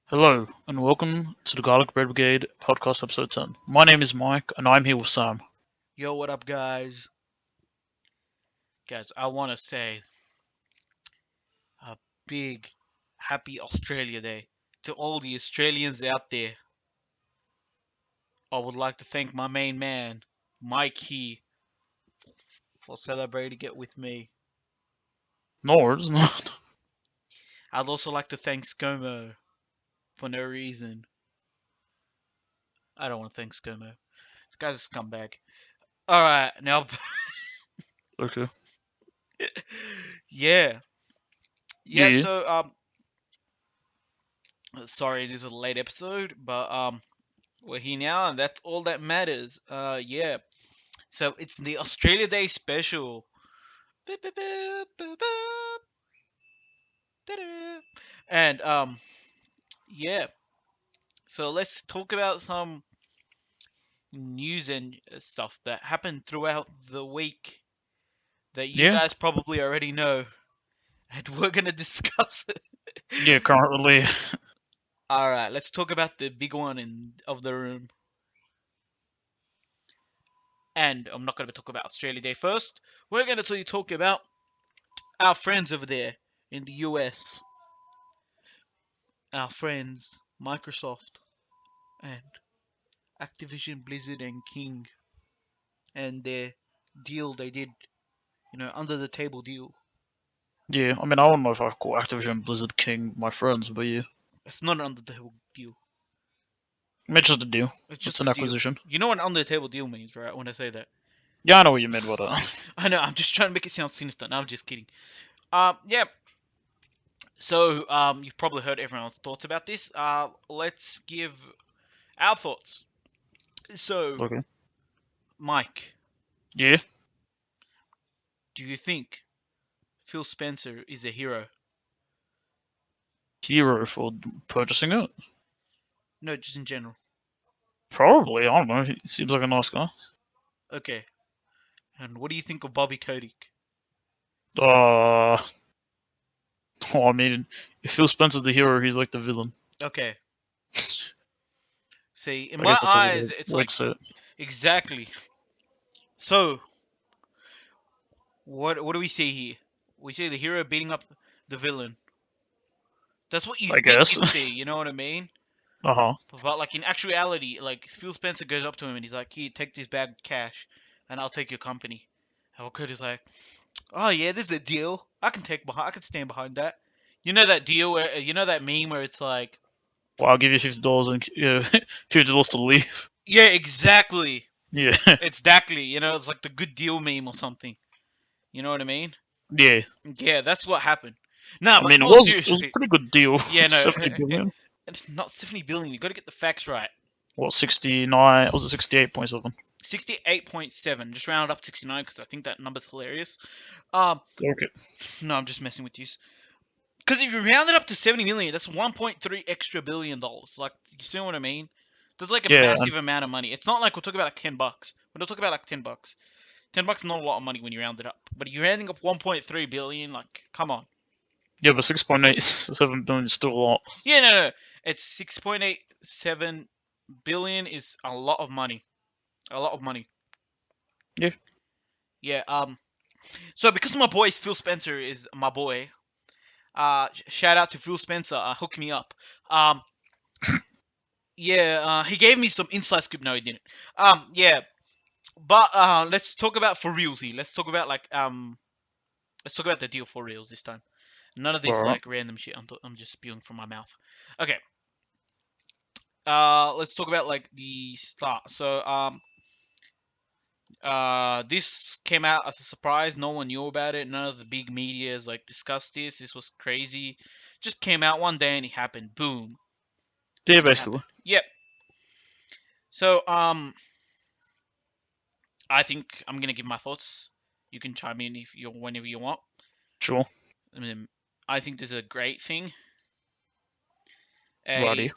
Hello, and welcome to the Garlic Bread Brigade podcast episode 10. My name is Mike, and I'm here with Sam. Yo, what up, guys? Guys, I want to say a big happy Australia Day to all the Australians out there. I would like to thank my main man, Mikey, for celebrating it with me. No, it's not. I'd also like to thank ScoMo for no reason. I don't want to thank ScoMo. This guy's a scumbag. Alright, now. Okay. Yeah. Yeah, Yeah, so, sorry it is a late episode, but, we're here now, and that's all that matters. Yeah. So it's the Australia Day special. And yeah. So let's talk about some news and stuff that happened throughout the week that you yeah, guys probably already know, and we're gonna discuss it. yeah, currently. All right, let's talk about the big one in of the room. And I'm not gonna talk about Australia Day first. We're gonna talk about our friends over there in the US. Our friends Microsoft and Activision Blizzard and King and their deal they did, under the table deal. Yeah, I mean, I don't know if I call Activision Blizzard King my friends, but yeah. It's not an under the table deal. I mean, it's just a deal. It's It's just an a deal. acquisition. You know what an under the table deal means, right? When I say that. Yeah, I know what you meant by that. I know, I'm just trying to make it sound sinister. No, I'm just kidding. Yeah. So, you've probably heard everyone's thoughts about this. Let's give our thoughts. So, Okay. Mike, Yeah, do you think Phil Spencer is a hero? hero for purchasing it? No, just in general. Probably, I don't know. He seems like a nice guy. Okay. And what do you think of Bobby Kotick? Uh, I mean, if Phil Spencer's the hero, he's like the villain. Okay. See, in I my guess that's a eyes, weird it's way to like say it. exactly. So, what do we see here? We see the hero beating up the villain. That's what you I think guess. you'd see. You know what I mean? Uh-huh. But like in actuality, like Phil Spencer goes up to him and he's like, "Here, take this bag of cash, and I'll take your company." And Cody's like, "Oh yeah, this is a deal. I can stand behind that." You know that deal where you know that meme where it's like, Well, I'll give you $50 and yeah, $50 to leave. "Yeah, exactly. Yeah, Exactly." It's like the good deal meme or something. You know what I mean? yeah. Yeah, that's what happened. Nah, I but mean, more it was a seriously, pretty good deal. yeah, no, 70 billion. it's not 70 billion. You got to get the facts right. What 69? Was it 68.7? 68.7. Just round it up to 69 because I think that number's hilarious. Um, Okay. no, I'm just messing with you. Because if you round it up to 70 million, that's 1.3 extra billion dollars. Like, you see what I mean? There's like a Yeah, and massive amount of money. It's not like we're talking about like $10. We're not talking about like $10. $10 is not a lot of money when you round it up. But you're rounding up 1.3 billion. Like, come on. yeah, but 6.87 billion is still a lot. Yeah, no. It's 6.87 billion is a lot of money. A lot of money. Yeah. Yeah. So because my boy Phil Spencer is my boy, shout out to Phil Spencer. Hook me up. Um, yeah. He gave me some inside scoop. No, he didn't. Yeah. But let's talk about for reals here. Let's talk about let's talk about the deal for reals this time. None of this Alright. like random shit. I'm just spewing from my mouth. Okay. Let's talk about like the start. So this came out as a surprise. No one knew about it. None of the big media's like discussed this. This was crazy. Just came out one day and it happened. Boom. Yeah, It basically. happened. Yep. So I think I'm gonna give my thoughts. You can chime in if you whenever you want. Sure. I mean, I think this is a great thing. Righty.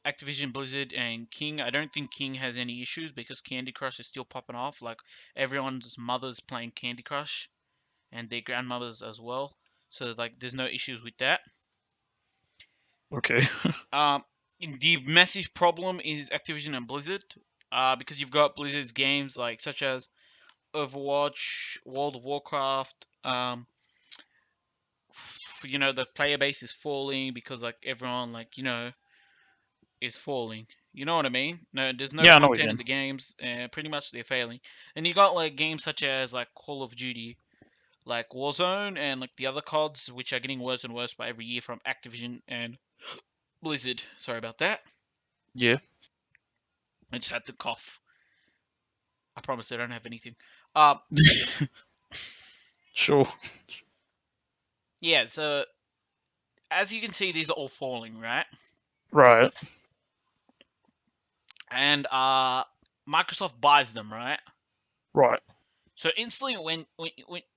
Activision Blizzard and King. I don't think King has any issues because Candy Crush is still popping off. Like everyone's mother's playing Candy Crush and their grandmothers as well. So like, there's no issues with that. Okay. The massive problem is Activision and Blizzard, because you've got Blizzard's games like such as Overwatch, World of Warcraft. The player base is falling because like everyone is falling. You know what I mean? No, there's no Yeah, I know what you content in mean. the games, and pretty much they're failing. And you got like games such as like Call of Duty, like Warzone, and like the other CODs, which are getting worse and worse by every year from Activision and Blizzard. Sorry about that. Yeah. I just had to cough. I promise I don't have anything. Um, Sure. yeah. So as you can see, these are all falling, right? Right. And Microsoft buys them, right? Right. So instantly,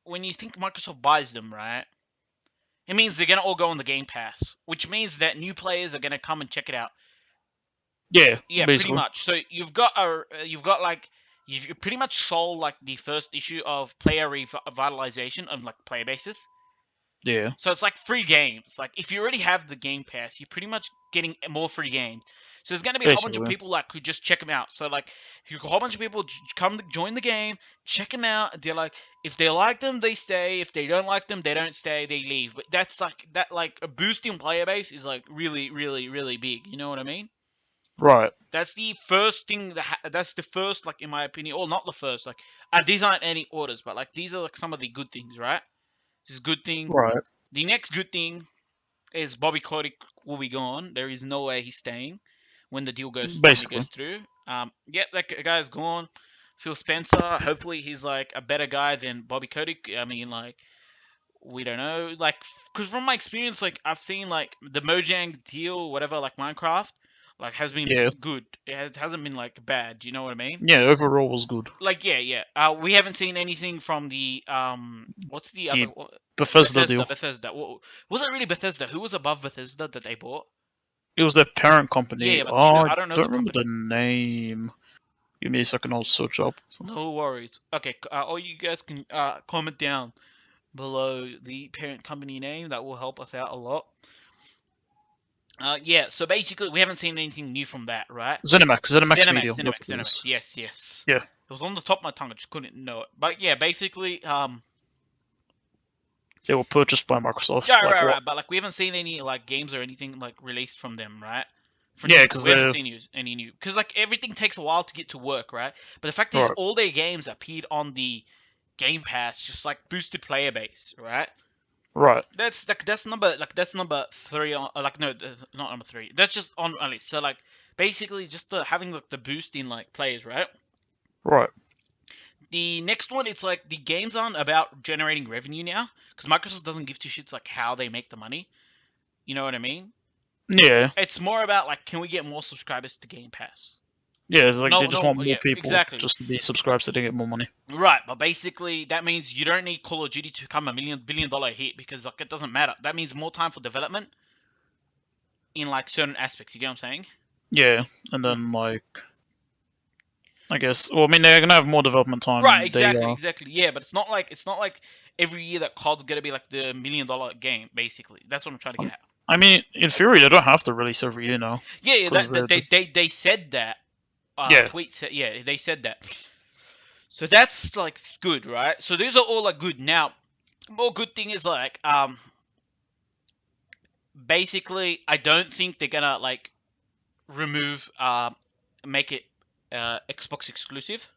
when you think Microsoft buys them, right? It means they're gonna all go on the Game Pass, which means that new players are gonna come and check it out. Yeah. Yeah, pretty Basically. much. So you've pretty much sold like the first issue of player revitalization of like player bases. Yeah. So it's like free games. Like if you already have the Game Pass, you're pretty much getting more free games. So there's gonna be a whole bunch of Basically. people like who just check them out. So like a whole bunch of people come to join the game, check them out. They're like, if they like them, they stay. If they don't like them, they don't stay. They leave. But that's like that like a boosting player base is like really really really big. You know what I mean? Right. That's the first thing that's the first like in my opinion, or not the first. Like these aren't any orders, but like these are like some of the good things, right? This is a good thing. Right. The next good thing is Bobby Kotick will be gone. There is no way he's staying when the deal goes finally Basically. goes through. Yeah, that guy's gone. Phil Spencer. Hopefully, he's like a better guy than Bobby Kotick. I mean, like we don't know, like because from my experience, like I've seen like the Mojang deal, whatever, like Minecraft, like has been Yeah. good. It hasn't been like bad. Do you know what I mean? Yeah. Overall was good. Like yeah, yeah. We haven't seen anything from the what's the other The Bethesda Bethesda? deal. Bethesda. Was it really Bethesda? Who was above Bethesda that they bought? It was their parent Yeah, company. yeah, but Oh, I I don't know don't the remember the company. name. Give me a second. I'll search up. No worries. Okay, all you guys can comment down below the parent company name. That will help us out a lot. Yeah. So basically, we haven't seen anything new from that, right? ZeniMax. ZeniMax ZeniMax, Media. That's ZeniMax, what it ZeniMax. is. Yes, yes. Yeah. It was on the top of my tongue. I just couldn't know it. But yeah, basically, They were purchased by Microsoft. yeah, Like right, what? right. But like, we haven't seen any like games or anything like released from them, right? For Yeah, new, because we haven't they're seen any new because like everything takes a while to get to work, right? But the fact is, right. all their games appeared on the Game Pass, just like boosted player base, right? Right. That's number three on like no, not number three. That's just on my list. So like basically just having like the boost in like players, right? Right. The next one, it's like the games aren't about generating revenue now because Microsoft doesn't give two shits like how they make the money. You know what I mean? Yeah. It's more about like can we get more subscribers to Game Pass? Yeah. It's like they No, just no, want more yeah, people exactly. just to be subscribed so they get more money. Right, but basically that means you don't need Call of Duty to become a billion-dollar hit because like it doesn't matter. That means more time for development in like certain aspects. You get what I'm saying? Yeah. And Mm. then like I guess. Well, I mean, they're gonna have more development Right, time. They exactly, exactly. Yeah, but it's not like every year that COD's gonna be like the $1 million game. Basically, that's what I'm trying to get um, at. I mean, in theory, they don't have to release every year now Yeah, yeah. because they're They said that. yeah. Tweet said yeah, they said that. So that's like good, right? So these are all like good. Now, more good thing is like basically I don't think they're gonna like remove make it Xbox exclusive.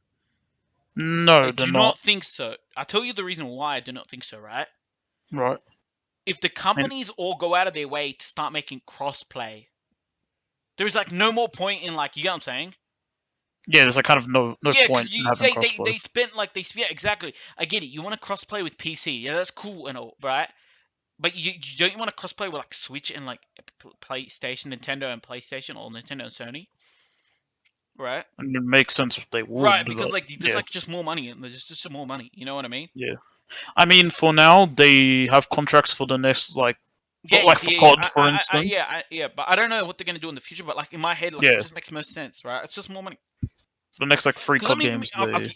I No, they're do not. not think so. I'll tell you the reason why I do not think so, right? Right. If the I mean, companies all go out of their way to start making crossplay, there's like no more point in like you get what I'm saying? yeah. There's like kind of no Yeah, point because in you having crossplay. they spent like yeah exactly. I get it. You want to crossplay with PC, yeah, that's cool and all, right? But you don't want to crossplay with like Switch and like PlayStation, Nintendo and PlayStation, or Nintendo and Sony, right? And it makes sense if they Right, would, because but like there's yeah, like just more money and there's just more money. You know what I mean? yeah. I mean, for now, they have contracts for the next Games, for yeah, yeah, COD, for instance. yeah, yeah. But I don't know what they're gonna do in the future. But like in my head, like it Yeah, just makes most sense, right? It's just more money. for the next like three Because COD games, they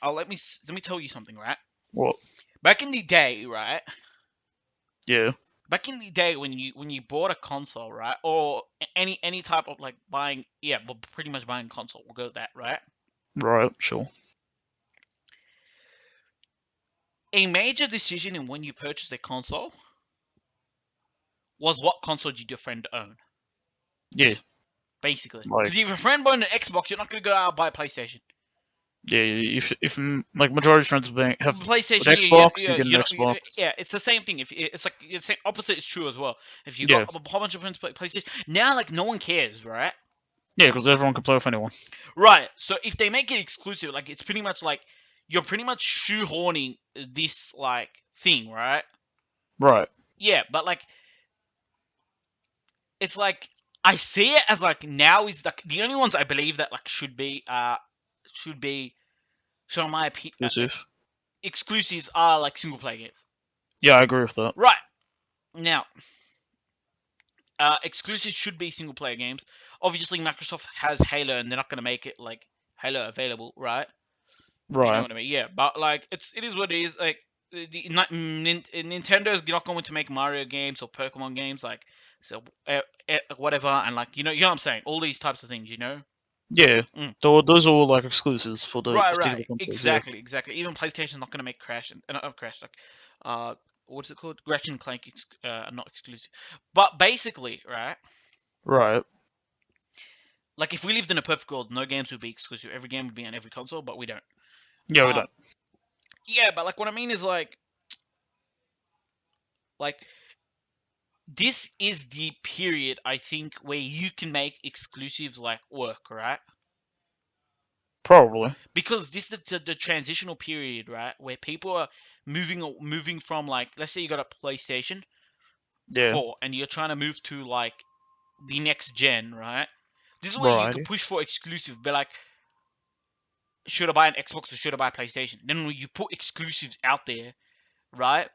let me tell you something, right? what? Back in the day, right? Yeah, back in the day when you bought a console, right, or any type of like buying, yeah, well, pretty much buying console. We'll go with that, right? Right. Sure. A major decision in when you purchased a console was what console did your friend own, Yeah. basically. Like Because if your friend bought an Xbox, you're not gonna go out and buy a PlayStation. yeah. If like majority of friends have with PlayStation, Xbox, you get an you Xbox. yeah, it's the same thing. If it's like it's the opposite is true as well. If you got Yeah. a whole bunch of friends play PlayStation, now like no one cares, right? Yeah, because everyone can play with anyone. Right. So if they make it exclusive, like it's pretty much like you're pretty much shoehorning this like thing, right? Right. Yeah, but like it's like I see it as like now is like the only ones I believe that like should be so in my Exclusive. exclusives are like single player games. Yeah, I agree with that. Right. Now, exclusives should be single player games. Obviously, Microsoft has Halo, and they're not going to make it like Halo available, right? You know Right. what I mean? Yeah, but like it is what it is. Like Nintendo is not going to make Mario games or Pokemon games, like so whatever, and like you know what I'm saying. All these types of things, you know. Yeah. Mm. Those are all like exclusives for the particular Right. consoles. Yeah. Exactly. Even PlayStation's not going to make Crash and not Crash, like uh, what's it called? Ratchet and Clank, not exclusive. But basically, right? Right. Like if we lived in a perfect world, no games would be exclusive. Every game would be on every console, but we don't. Yeah, we Um, don't. yeah, but like what I mean is like this is the period I think where you can make exclusives like work, right? Probably. Because this is the transitional period, right, where people are moving from like let's say you got a PlayStation Yeah. 4 and you're trying to move to like the next gen, right? This is where you could Right. push for exclusive, be like, should I buy an Xbox or should I buy a PlayStation? Then when you put exclusives out there, right?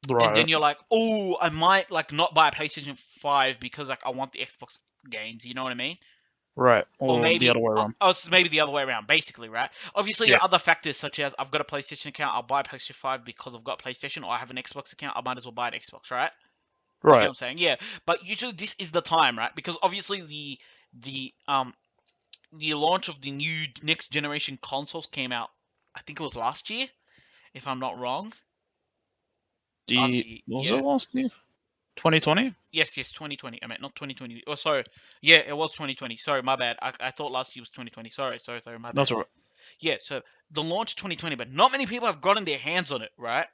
And Right. then you're like, oh, I might like not buy a PlayStation 5 because like I want the Xbox games. You know what I mean? Right. Or Or the maybe, other way around. it's maybe the other way around. Basically, right? Obviously, Yeah. there are other factors such as I've got a PlayStation account, I'll buy a PlayStation 5 because I've got a PlayStation, or I have an Xbox account, I might as well buy an Xbox, right? Do you get what Right. I'm saying? Yeah. But usually this is the time, right? Because obviously the launch of the new next generation consoles came out. I think it was last year, if I'm not wrong. Last The year, what was it yeah. last year? 2020. Yes, 2020. I meant not 2020. Oh, sorry. Yeah, it was 2020. Sorry, my bad. I thought last year was 2020. Sorry, my bad. That's right. Yeah, so the launch 2020, but not many people have gotten their hands on it, right?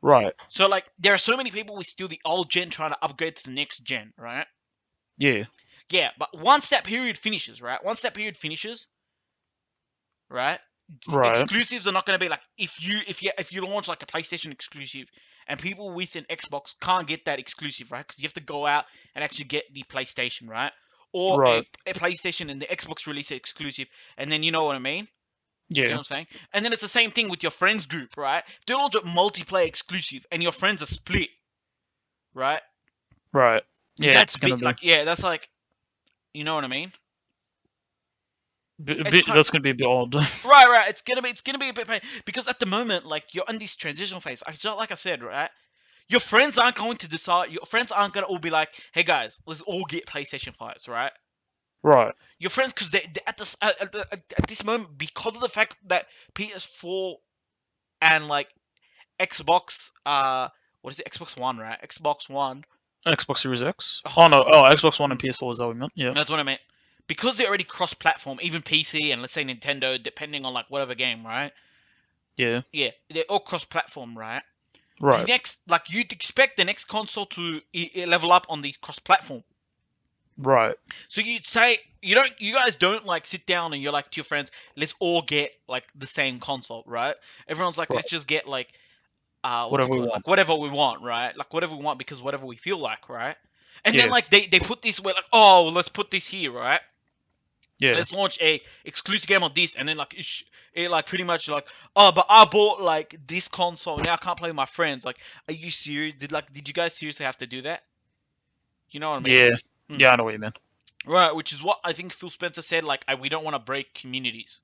Right. So like there are so many people with still the old gen trying to upgrade to the next gen, right? Yeah. Yeah, but once that period finishes, right? Once that period finishes, right? Right. Exclusives are not going to be like if you launch like a PlayStation exclusive and people with an Xbox can't get that exclusive, right? Because you have to go out and actually get the PlayStation, right? Or Right. a PlayStation and the Xbox release it exclusive, and then you know what I mean? You know Yeah. what I'm saying? And then it's the same thing with your friends group, right? They launch a multiplayer exclusive, and your friends are split, right? Right. Yeah. That's It's gonna bit be, like yeah, that's like you know what I mean? a It's bit. kind That's gonna be a bit odd. right. It's gonna be a bit pain because at the moment, like you're in this transitional phase. I just like I said, right? Your friends aren't going to decide. Your friends aren't gonna all be like, "Hey guys, let's all get PlayStation 5s," right? Right. Your friends, because they at this moment, because of the fact that PS4 and like Xbox, what is it? Xbox One, right? Xbox One. Xbox Series X. Oh, Oh no. Oh, Xbox One and mm, PS4 is that what we meant? Yeah. that's what I meant. Because they're already cross-platform, even PC and let's say Nintendo, depending on like whatever game, right? Yeah. Yeah, they're all cross-platform, right? The Right. next, like you'd expect the next console to level up on these cross-platform. Right. So you'd say you guys don't like sit down and you're like to your friends, let's all get like the same console, right? Everyone's like, Right. let's just get like what's it Whatever we called? want. Like whatever we want, right? Like whatever we want because whatever we feel like, right? And then Yeah. like they put this where like, oh, well, let's put this here, right? Yeah. Let's launch a exclusive game on this, and then like it like pretty much like, oh, but I bought like this console now I can't play with my friends. Like, are you serious? Did you guys seriously have to do that? You know what I mean? Yeah. Hmm. Yeah. I know what you mean. Right, which is what I think Phil Spencer said. Like, we don't want to break communities,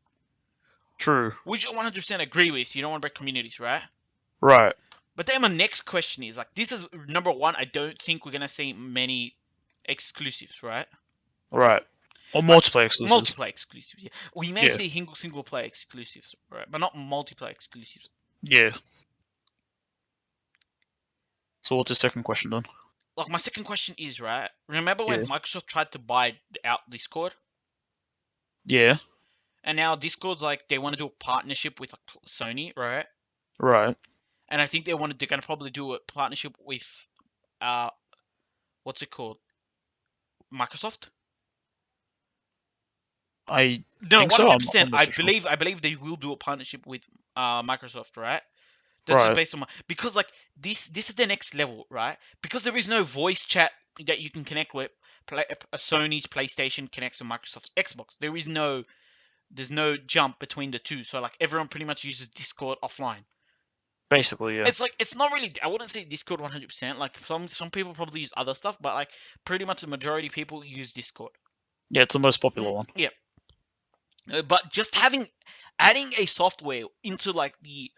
True. which I 100% agree with. You don't want to break communities, right? Right. But then my next question is like, this is number one. I don't think we're gonna see many exclusives, right? Right. Or Like multiplayer exclusives. multiplayer exclusives. Yeah, we may Yeah. see single player exclusives, right? But not multiplayer exclusives. Yeah. So what's the second question then? Like my second question is, right? Remember when Yeah. Microsoft tried to buy out Discord, Yeah. and now Discord's like they want to do a partnership with like Sony, right? Right. And I think they're gonna probably do a partnership with uh what's it called? Microsoft? I No, think one so. hundred I'm, percent. I'm not too sure. I believe they will do a partnership with Microsoft, right? That's just Right. based on because like this is the next level, right? Because there is no voice chat that you can connect with. A Sony's PlayStation connects to Microsoft's Xbox. There's no jump between the two. So like everyone pretty much uses Discord offline. Basically, yeah. It's like it's not really. I wouldn't say Discord 100%. Like some people probably use other stuff, but like pretty much the majority of people use Discord. Yeah, it's the most popular one. Yeah, but just adding a software into like the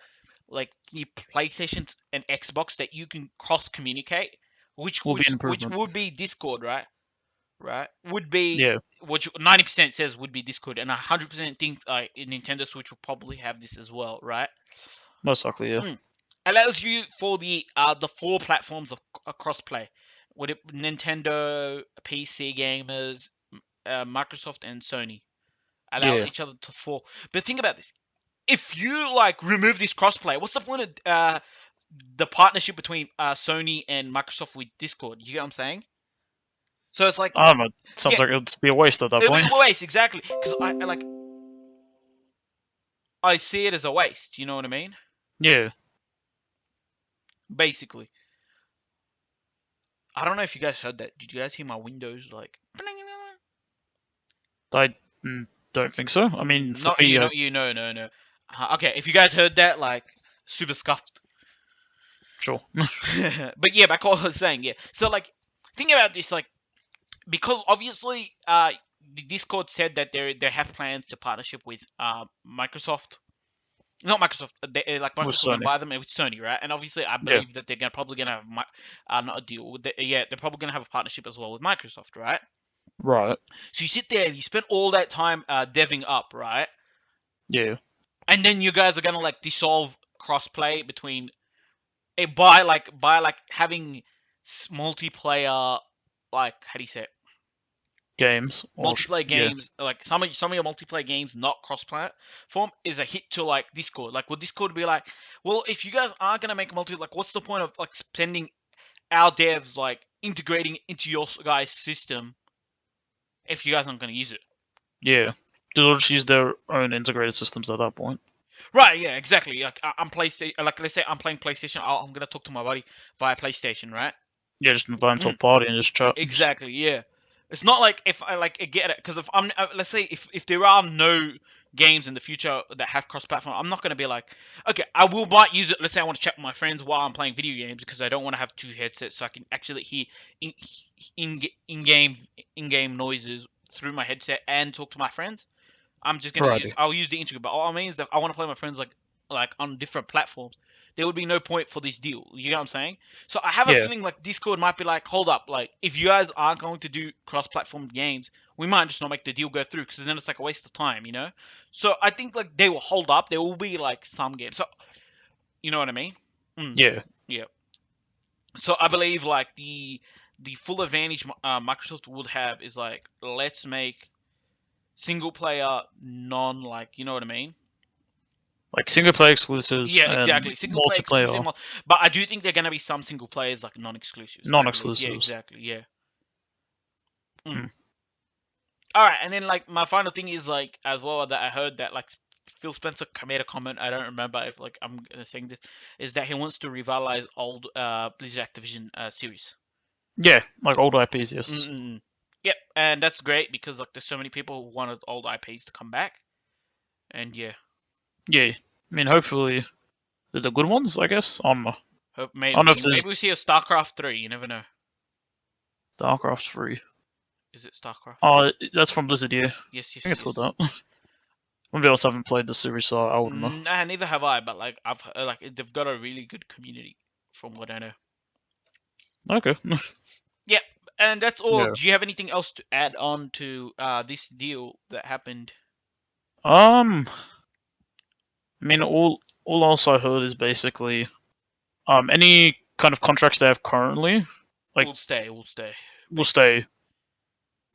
PlayStation and Xbox that you can cross communicate, Will be an which improvement. would be Discord, right? Right? Would be Yeah. which 90% says would be Discord, and 100% think Nintendo Switch will probably have this as well, right? Most likely, yeah. Mm. Allows you for the four platforms of crossplay, with it Nintendo, PC gamers, Microsoft, and Sony allow Yeah. each other to four. But think about this: if you like remove this crossplay, what's the point of the partnership between Sony and Microsoft with Discord? You get what I'm saying? So it's like, I don't know. yeah, Sounds like it'd be a waste at that it'll be point. a waste exactly because I see it as a waste. You know what I mean? Yeah. Basically, I don't know if you guys heard that. Did you guys hear my Windows like? I don't think so. I mean, for Not me, no no. Okay, if you guys heard that, like super scuffed. sure. But yeah, back to what I was saying. Yeah, so like think about this, like because obviously the Discord said that they have plans to partnership with Microsoft. Not Microsoft, like With Microsoft gonna Sony. buy them with Sony, right? And obviously, I Yeah. believe that they're probably gonna have not a deal. Yeah, they're probably gonna have a partnership as well with Microsoft, right? Right. So you sit there, you spend all that time deving up, right? Yeah. And then you guys are gonna like dissolve crossplay between by having multiplayer, like how do you say it? Games. Or Multiplayer yeah. games, like some of your multiplayer games not cross platform, is a hit to like Discord. Like, would Discord be like, well, if you guys are gonna make multi, like, what's the point of like spending our devs like integrating into your guys' system if you guys aren't gonna use it? Yeah. They'll just use their own integrated systems at that point. Right? Yeah, exactly. Like I'm PlayStation. Like let's say I'm playing PlayStation. I'm gonna talk to my buddy via PlayStation, right? Yeah, just invite them to a Mm. party and just chat. Exactly. Yeah. It's not like if I like get it because if I'm let's say if there are no games in the future that have cross-platform, I'm not gonna be like, okay, I will might use it. Let's say I want to chat with my friends while I'm playing video games because I don't want to have two headsets, so I can actually hear in in game noises through my headset and talk to my friends. I'm just gonna Righty. I'll use the integrate, but all I mean is that I want to play my friends like on different platforms. There would be no point for this deal. You know what I'm saying? So I have a Yeah. feeling like Discord might be like, hold up, like if you guys aren't going to do cross-platform games, we might just not make the deal go through because then it's like a waste of time, you know? So I think like they will hold up. There will be like some games. So you know what I mean? Mm, Yeah. yeah. So I believe like the full advantage Microsoft would have is like let's make single player non like you know what I mean? Like single player exclusives Yeah, and exactly. Single player exclusive, multiplayer but I do think they're gonna be some single players like non-exclusives. I believe. Yeah, non-exclusives. exactly. Yeah. Mm. Hmm. All right, and then like my final thing is like as well that I heard that like Phil Spencer made a comment. I don't remember if like I'm saying this is that he wants to revitalize old Blizzard Activision series. Yeah, like old IPs, yes. Mm-mm. Yep, and that's great because like there's so many people who wanted old IPs to come back, and yeah, Yeah. I mean, hopefully they're the good ones, I guess. hope I don't know if there's maybe we see a StarCraft 3. You never know. Starcraft 3. Is it StarCraft? Oh, that's from Blizzard, yeah. I Yes, think yes, it's called yes. that. One of us haven't played the series, so I wouldn't know. Nah, neither have I. But like I've like they've got a really good community. from what I know. Okay. Yeah, and that's all. Yeah. Do you have anything else to add on to this deal that happened? I mean, all else I heard is basically any kind of contracts they have currently, like, We'll stay. We'll stay. will Basically. stay.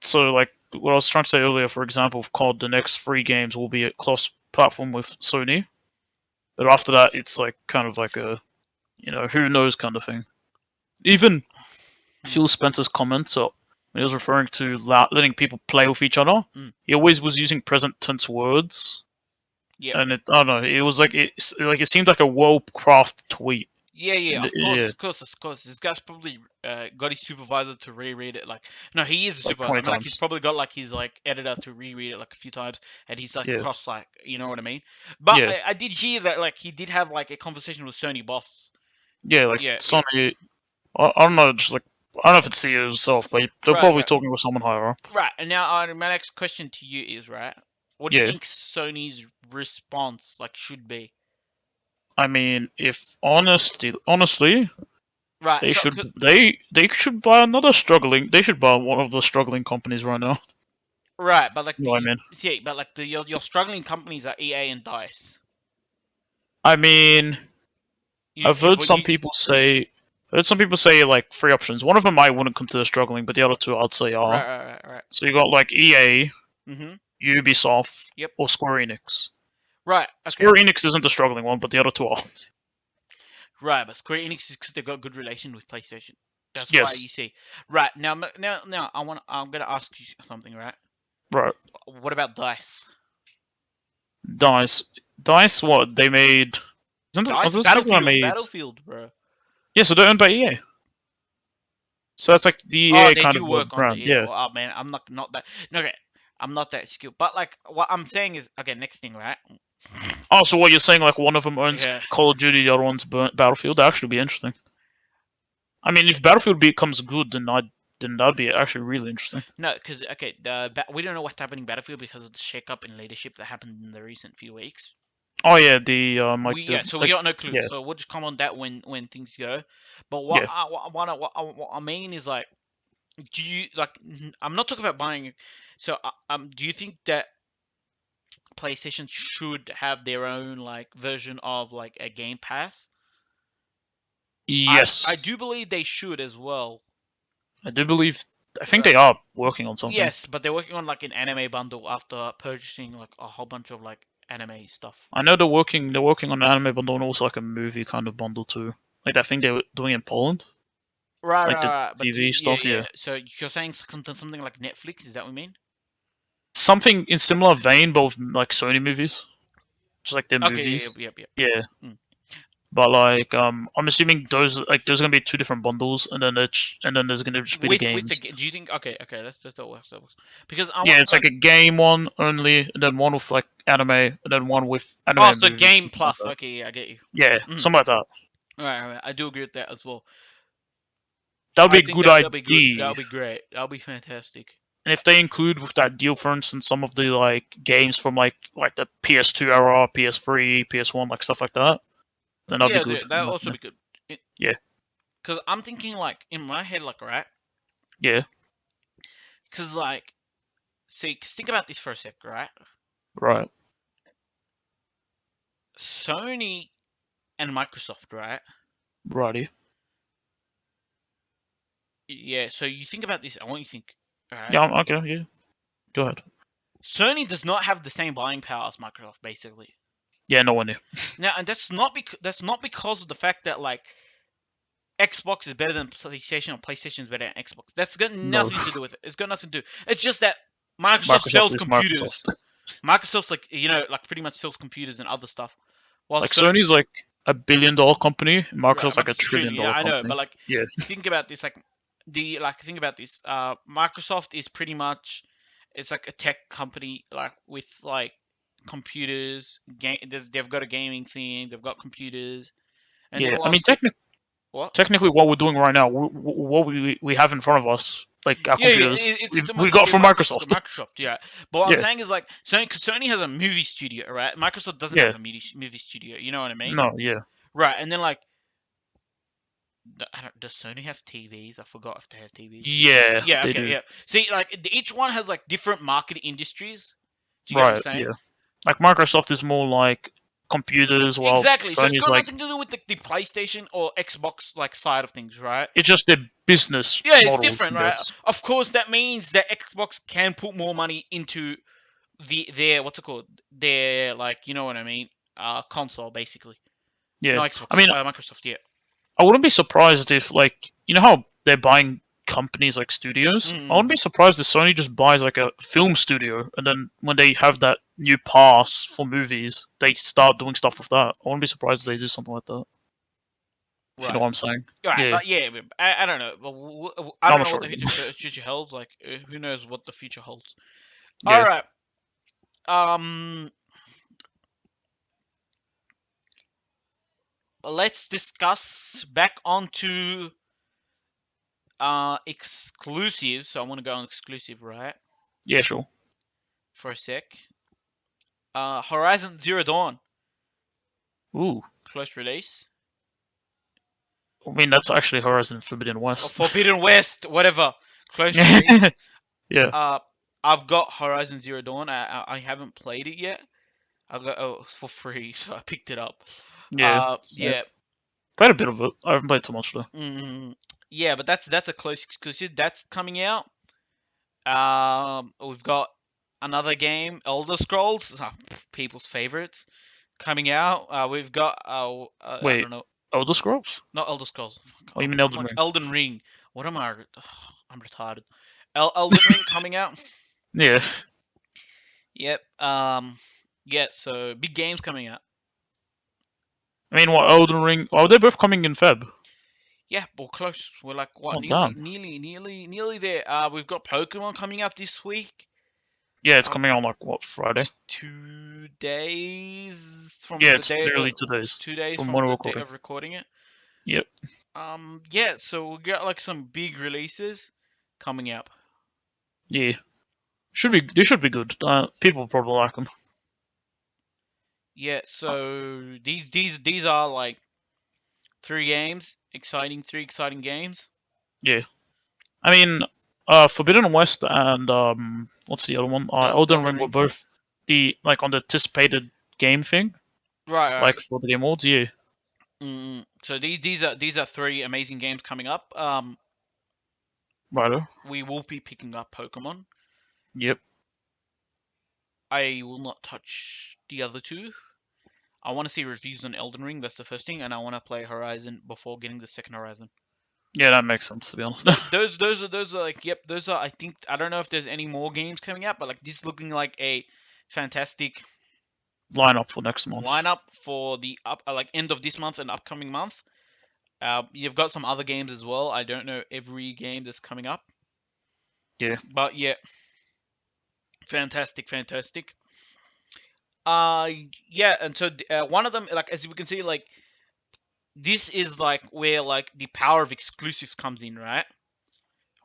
So, like what I was trying to say earlier, for example, of COD, the next 3 games will be a cross-platform with Sony, but after that, it's like kind of like a who knows kind of thing. Even Mm, Phil Spencer's comments, so when he was referring to letting people play with each other, mm. he always was using present tense words, Yep. and I don't know, it was like it seemed like a well-crafted tweet, Yeah, yeah, and of course, yeah, of course, of course. This guy's probably got his supervisor to reread it. Like, no, he is a like supervisor. I 20 mean, like, he's times. probably got like his like editor to reread it like a few times, and he's like Yeah, cross like, you know what I mean? But yeah, I did hear that like he did have like a conversation with Sony boss. yeah. Like Yeah, yeah. Sony, I don't know, just like I don't know if it's CEO himself, but they're Right, probably right, talking with someone higher up. right. And now my next question to you is right. What do you Yeah, think Sony's response like should be? I mean, if honestly, Right. they So, should they should buy another struggling. They should buy one of the struggling companies right now. right, but like You know what I mean? see, but like your struggling companies are EA and Dice. I mean, I've heard What some you people say. Like 3 options. One of them I wouldn't consider struggling, but the other two I'd say right, are. right, right, right. So you got like EA, Mm-hmm. Ubisoft, Yep. or Square Enix. Right. Okay. Square Enix isn't the struggling one, but the other two are. Right, but Square Enix is because they've got a good relation with PlayStation. That's why Yes, you see. Right now, now, I'm gonna ask you something. Right. right. What about Dice? Dice, Dice. What they made? Are Dice those people that Battlefield, made? Battlefield, bro. Yeah, so they're owned by EA. So that's like the Oh, EA they kind do of work on the brand. yeah. Yeah. Well, oh man, I'm not that. No, okay, I'm not that skilled. But like, what I'm saying is, okay, next thing, right? Oh, so what you're saying? Like one of them owns Yeah. Call of Duty, the other one's Battlefield. That actually be interesting. I mean, if Battlefield becomes good, then that'd be actually really interesting. No, because okay, we don't know what's happening in Battlefield because of the shake-up in leadership that happened in the recent few weeks. Oh yeah, the So we like got no clue. yeah, So we'll just comment on that when things go. But yeah. what I mean is like, do you like? I'm not talking about buying. So do you think that PlayStation should have their own like version of like a Game Pass? I Yes, do believe they should as well. I do believe. I think Right. they are working on something. Yes, but they're working on like an anime bundle after purchasing like a whole bunch of like anime stuff. I know they're working on an anime bundle and also like a movie kind of bundle too. Like I think they were doing in Poland, Right, like the right, right. But TV yeah, stuff. yeah. Yeah, So you're saying something like Netflix? Is that what you mean? something in similar vein, but with like Sony movies, just like their Okay, yeah, movies. yeah, yeah, Yeah, yeah. Mm. but like I'm assuming there's gonna be 2 different bundles, and then there's gonna just be the With games. do you think? Okay, okay, that's that works. That works. Because I Yeah, want it's like a game one only, and then one with like anime, and then one with anime oh, and so movies, Game something like Plus. that. Okay, yeah, I get you. Yeah, Mm. something like that. All right, I do agree with that as well. That would be I a think good that'll be good. idea. That'll be great. That'll be fantastic. And if they include with that deal, for instance, some of the like games from like the PS2 era, PS3, PS1, like stuff like that, then that'd be Yeah, good. that'll also be good. Yeah, Because I'm thinking like in my head, like right. yeah, Because like, see, 'cause think about this for a sec, right? right, Sony and Microsoft, right? righty. Yeah. So you think about this. I want you to think. All right. Yeah, okay, yeah. Go ahead. Sony does not have the same buying power as Microsoft, basically. Yeah, no one knew. Now, and that's not because of the fact that like Xbox is better than PlayStation or PlayStation is better than Xbox. That's got No, nothing to do with it. It's got nothing to do. It's just that Microsoft Microsoft sells is computers. Microsoft. Microsoft's like like pretty much sells computers and other stuff. While Like Sony, Sony's like $1 billion company, right, Microsoft's like a Microsoft trillion trillion. Yeah, dollar I know, company. but like Yeah, think about this, like think about this. Microsoft is pretty much it's like a tech company, like with like computers. They've got a gaming thing. They've got computers, and then yeah. I while mean, what? technically, what we're doing right now, what we have in front of us, like our Yeah, yeah, computers, it's we got from Microsoft. Microsoft, yeah. But what I'm Yeah, saying is like Sony has a movie studio, right? Microsoft doesn't yeah. have a movie studio. You know what I mean? No, yeah, Right, and then like Does Sony have TVs? I forgot if they have TVs. Yeah, Yeah. they Okay. do. Yeah. See, like each one has like different market industries. Do you get what I'm Right. saying? Yeah. Like Microsoft is more like computers, while Exactly. So it's Sony's got like nothing to do with the PlayStation or Xbox like side of things, right? it's just their business Yeah, it's models, different, I right? guess. Of course, that means that Xbox can put more money into their what's it called? Their like you know what I mean? Console basically. Yeah. No I Xbox, mean, Microsoft. Yeah. I wouldn't be surprised if like you know how they're buying companies like studios. I Mm. wouldn't be surprised if Sony just buys like a film studio, and then when they have that new pass for movies, they start doing stuff with that. I wouldn't be surprised if they do something like that. If you know Right. what I'm saying? Right, Yeah. but yeah, I don't know. I No, I'm don't not know what sure the again. future holds. Like, who knows what the future holds? All Yeah. right. Um, let's discuss back onto exclusive. So I want to go on exclusive, right? Yeah, sure. For a sec. Horizon Zero Dawn, Ooh. close release. I mean, that's actually Horizon Forbidden Or West. Forbidden West, whatever. Close release. Yeah. Uh, I've got Horizon Zero Dawn. I haven't played it yet. I got it was for free, so I picked it up. Yeah. So, Yeah. played a bit of it. I haven't played too much though. Yeah, but that's a close exclusive. That's coming out. We've got another game, Elder Scrolls, people's favorites, coming out. We've got I Wait, don't know, Elder Scrolls? not Elder Scrolls. Oh, you mean Elden I'm on Ring? Elden Ring. What am I? I'm retarded. Elden Ring coming out. Yeah. Yep. Yeah. So big games coming out. I mean, what Elden Ring? Oh, they're both coming in Feb. Yeah, we're close. We're like what? Oh, damn. Nearly there. We've got Pokemon coming out this week. Yeah, it's coming on like what Friday? 2 days Yeah, from the it's day. nearly 2 days 2 days from from when we're the day recording. of recording it. Yep. Yeah. So we got like some big releases coming up. Yeah. Should be. They should be good. People probably like them. Yeah. So these are like three exciting games. Yeah. I mean, Forbidden West and what's the other one? Elden Elden Ring were Ring. both the like on the anticipated game thing, Right. like Right. for the Game Awards. Yeah. So these are three amazing games coming up. Righto. We will be picking up Pokemon. Yep. I will not touch the other two. I want to see reviews on Elden Ring. That's the first thing, and I want to play Horizon before getting the second Horizon. Yeah, that makes sense to be honest. Those are like yep. Those are I think I don't know if there's any more games coming out, but like this is looking like a fantastic Lineup for next month. lineup for the up like end of this month and upcoming month. You've got some other games as well. I don't know every game that's coming up, Yeah. but yeah, fantastic. Yeah, and so one of them, like as we can see, like this is like where like the power of exclusives comes in, right?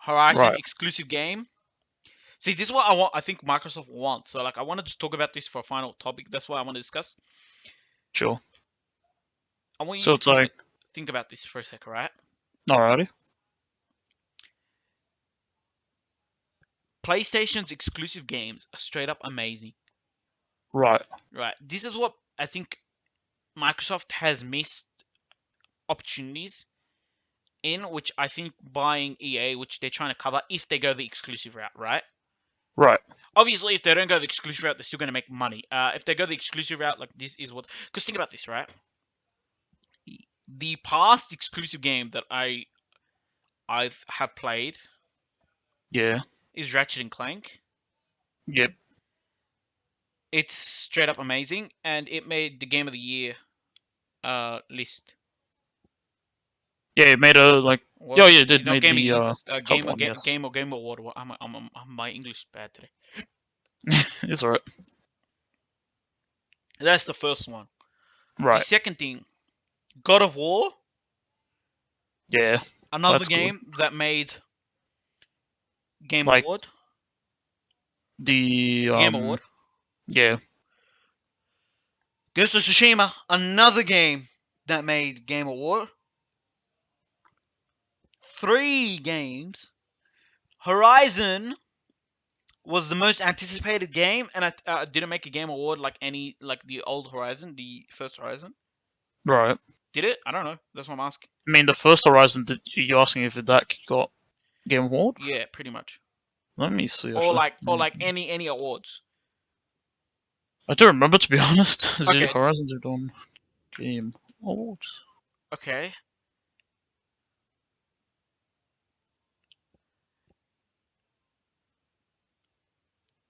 Horizon Right. exclusive game. See, this is what I want. I think Microsoft wants. So, like, I want to just talk about this for a final topic. That's what I want to discuss. Sure. I want you So to it's like, think about this for a sec, right? alrighty. PlayStation's exclusive games are straight up amazing, Right. right? This is what I think Microsoft has missed opportunities in, which I think buying EA, which they're trying to cover if they go the exclusive route, right? Right. Obviously, if they don't go the exclusive route, they're still going to make money. If they go the exclusive route, like this is what. Because think about this, right? The past exclusive game that I've have played Yeah. is Ratchet and Clank. Yep. It's straight up amazing, and it made the game of the year list. Yeah, it made a like. What? Yeah, yeah, it did Not made game of the year, it's top one. Yes. game award. My English bad today. It's alright. That's the first one. The Right. second thing, God of War, Yeah. another That's good. game that made Game Like Award. the The Game Award. yeah. Ghost of Tsushima, another game that made Game Award. 3 games, Horizon was the most anticipated game, and I didn't make a game award like the old Horizon, the first Horizon. Right. Did it? I don't know. That's what I'm asking. I mean, the first Horizon. You're asking if that got Game Award? Yeah, pretty much. Let me see. Or Actually, like any awards. I don't remember, to be honest. Okay, Horizon Zero Dawn Game Awards. okay.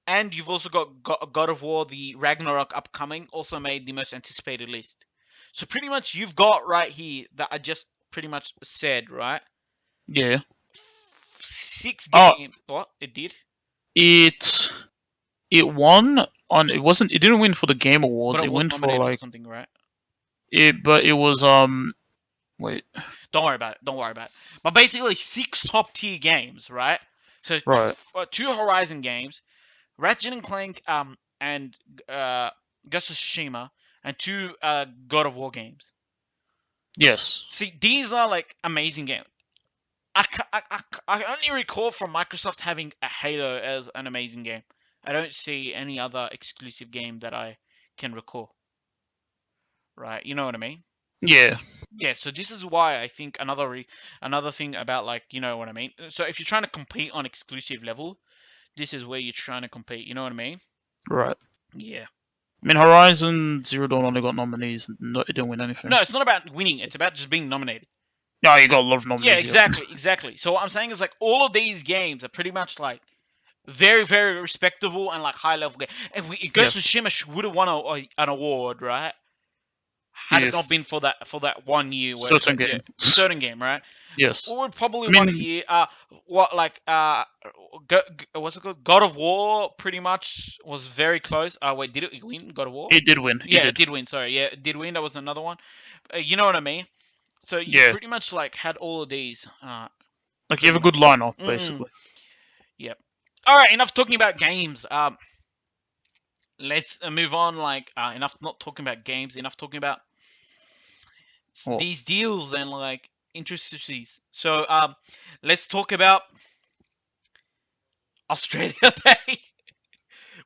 And you've also got God of War, the Ragnarok upcoming, also made the most anticipated list. So pretty much you've got right here that I just pretty much said, right? Yeah. 6 Oh, games. What? It did? it it won on. It wasn't. It didn't win for the Game But Awards. it It was went for nominated for like something, right? it, but it was Wait. Don't worry about it. Don't worry about it. But basically, 6 top tier games, right? So Right. 2 Horizon games, Ratchet and Clank, and Ghost of Tsushima, and 2 God of War games. Yes. See, these are like amazing games. I only recall from Microsoft having a Halo as an amazing game. I don't see any other exclusive game that I can recall. Right? You know what I mean? Yeah. Yeah. So this is why I think another thing about, like, you know what I mean. So if you're trying to compete on exclusive level, this is where you're trying to compete. You know what I mean? Right. Yeah. I mean, Horizon Zero Dawn only got nominees. No, it didn't win anything. No, it's not about winning. It's about just being nominated. Yeah, you got a lot of Yeah, nominees. Yep. exactly. So what I'm saying is, like, all of these games are pretty much like very, very respectable and like high level game. If Ghost of Yes. Tsushima would have won an award, right? Had it not If been for that 1 year where certain yeah, game. certain game, right? Yes. Or would probably I won a mean, year. What like what's it called? God of War pretty much was very close. Wait, did it win God of War? it did win. It Yeah, it did. did win. Sorry, yeah, it did win. That was another one. You know what I mean? So you Yeah. pretty much like had all of these. Like you Pretty have a good much. lineup, Mm-mm. basically. Yep. All right, enough talking about games. Let's move on. Like, enough not talking about games. Enough talking about Well, these deals and like intricacies. So, let's talk about Australia Day.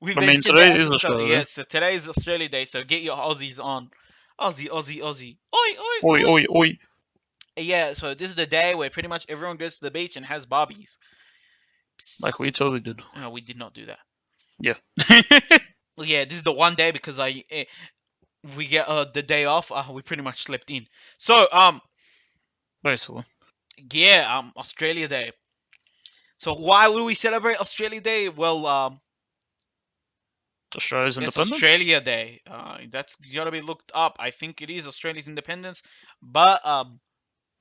We I mean, mentioned it today at is the start. Australia. Yes, so today is Australia Day. So get your Aussies on. Aussie, Aussie, Aussie. Oi, oi, Oi, oi. oi, oi. Yeah, so this is the day where pretty much everyone goes to the beach and has barbies. Like we totally did. No, we did not do that. Yeah. Well, yeah, this is the one day because we get the day off. We pretty much slept in. So basically. yeah, Australia Day. So why would we celebrate Australia Day? Well, Australia's it's independence. Australia Day. That's gotta be looked up. I think it is Australia's independence, but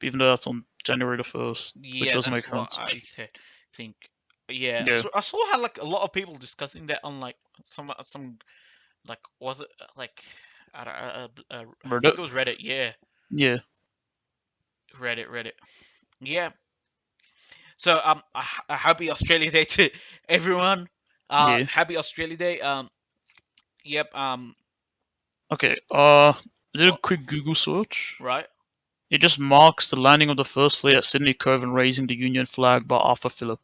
Even though that's on January the 1st, which yeah, doesn't that's make what sense. think. Yeah, Yeah. so I saw how like a lot of people discussing that on like some like was it like I think Reddit. it was Reddit. Yeah, Yeah. Reddit. Yeah. So a happy Australia Day to everyone. Yeah. Happy Australia Day. Yep. Okay. I did a What? quick Google search. Right. It just marks the landing of the first fleet at Sydney Cove and raising the Union flag by Arthur Phillip.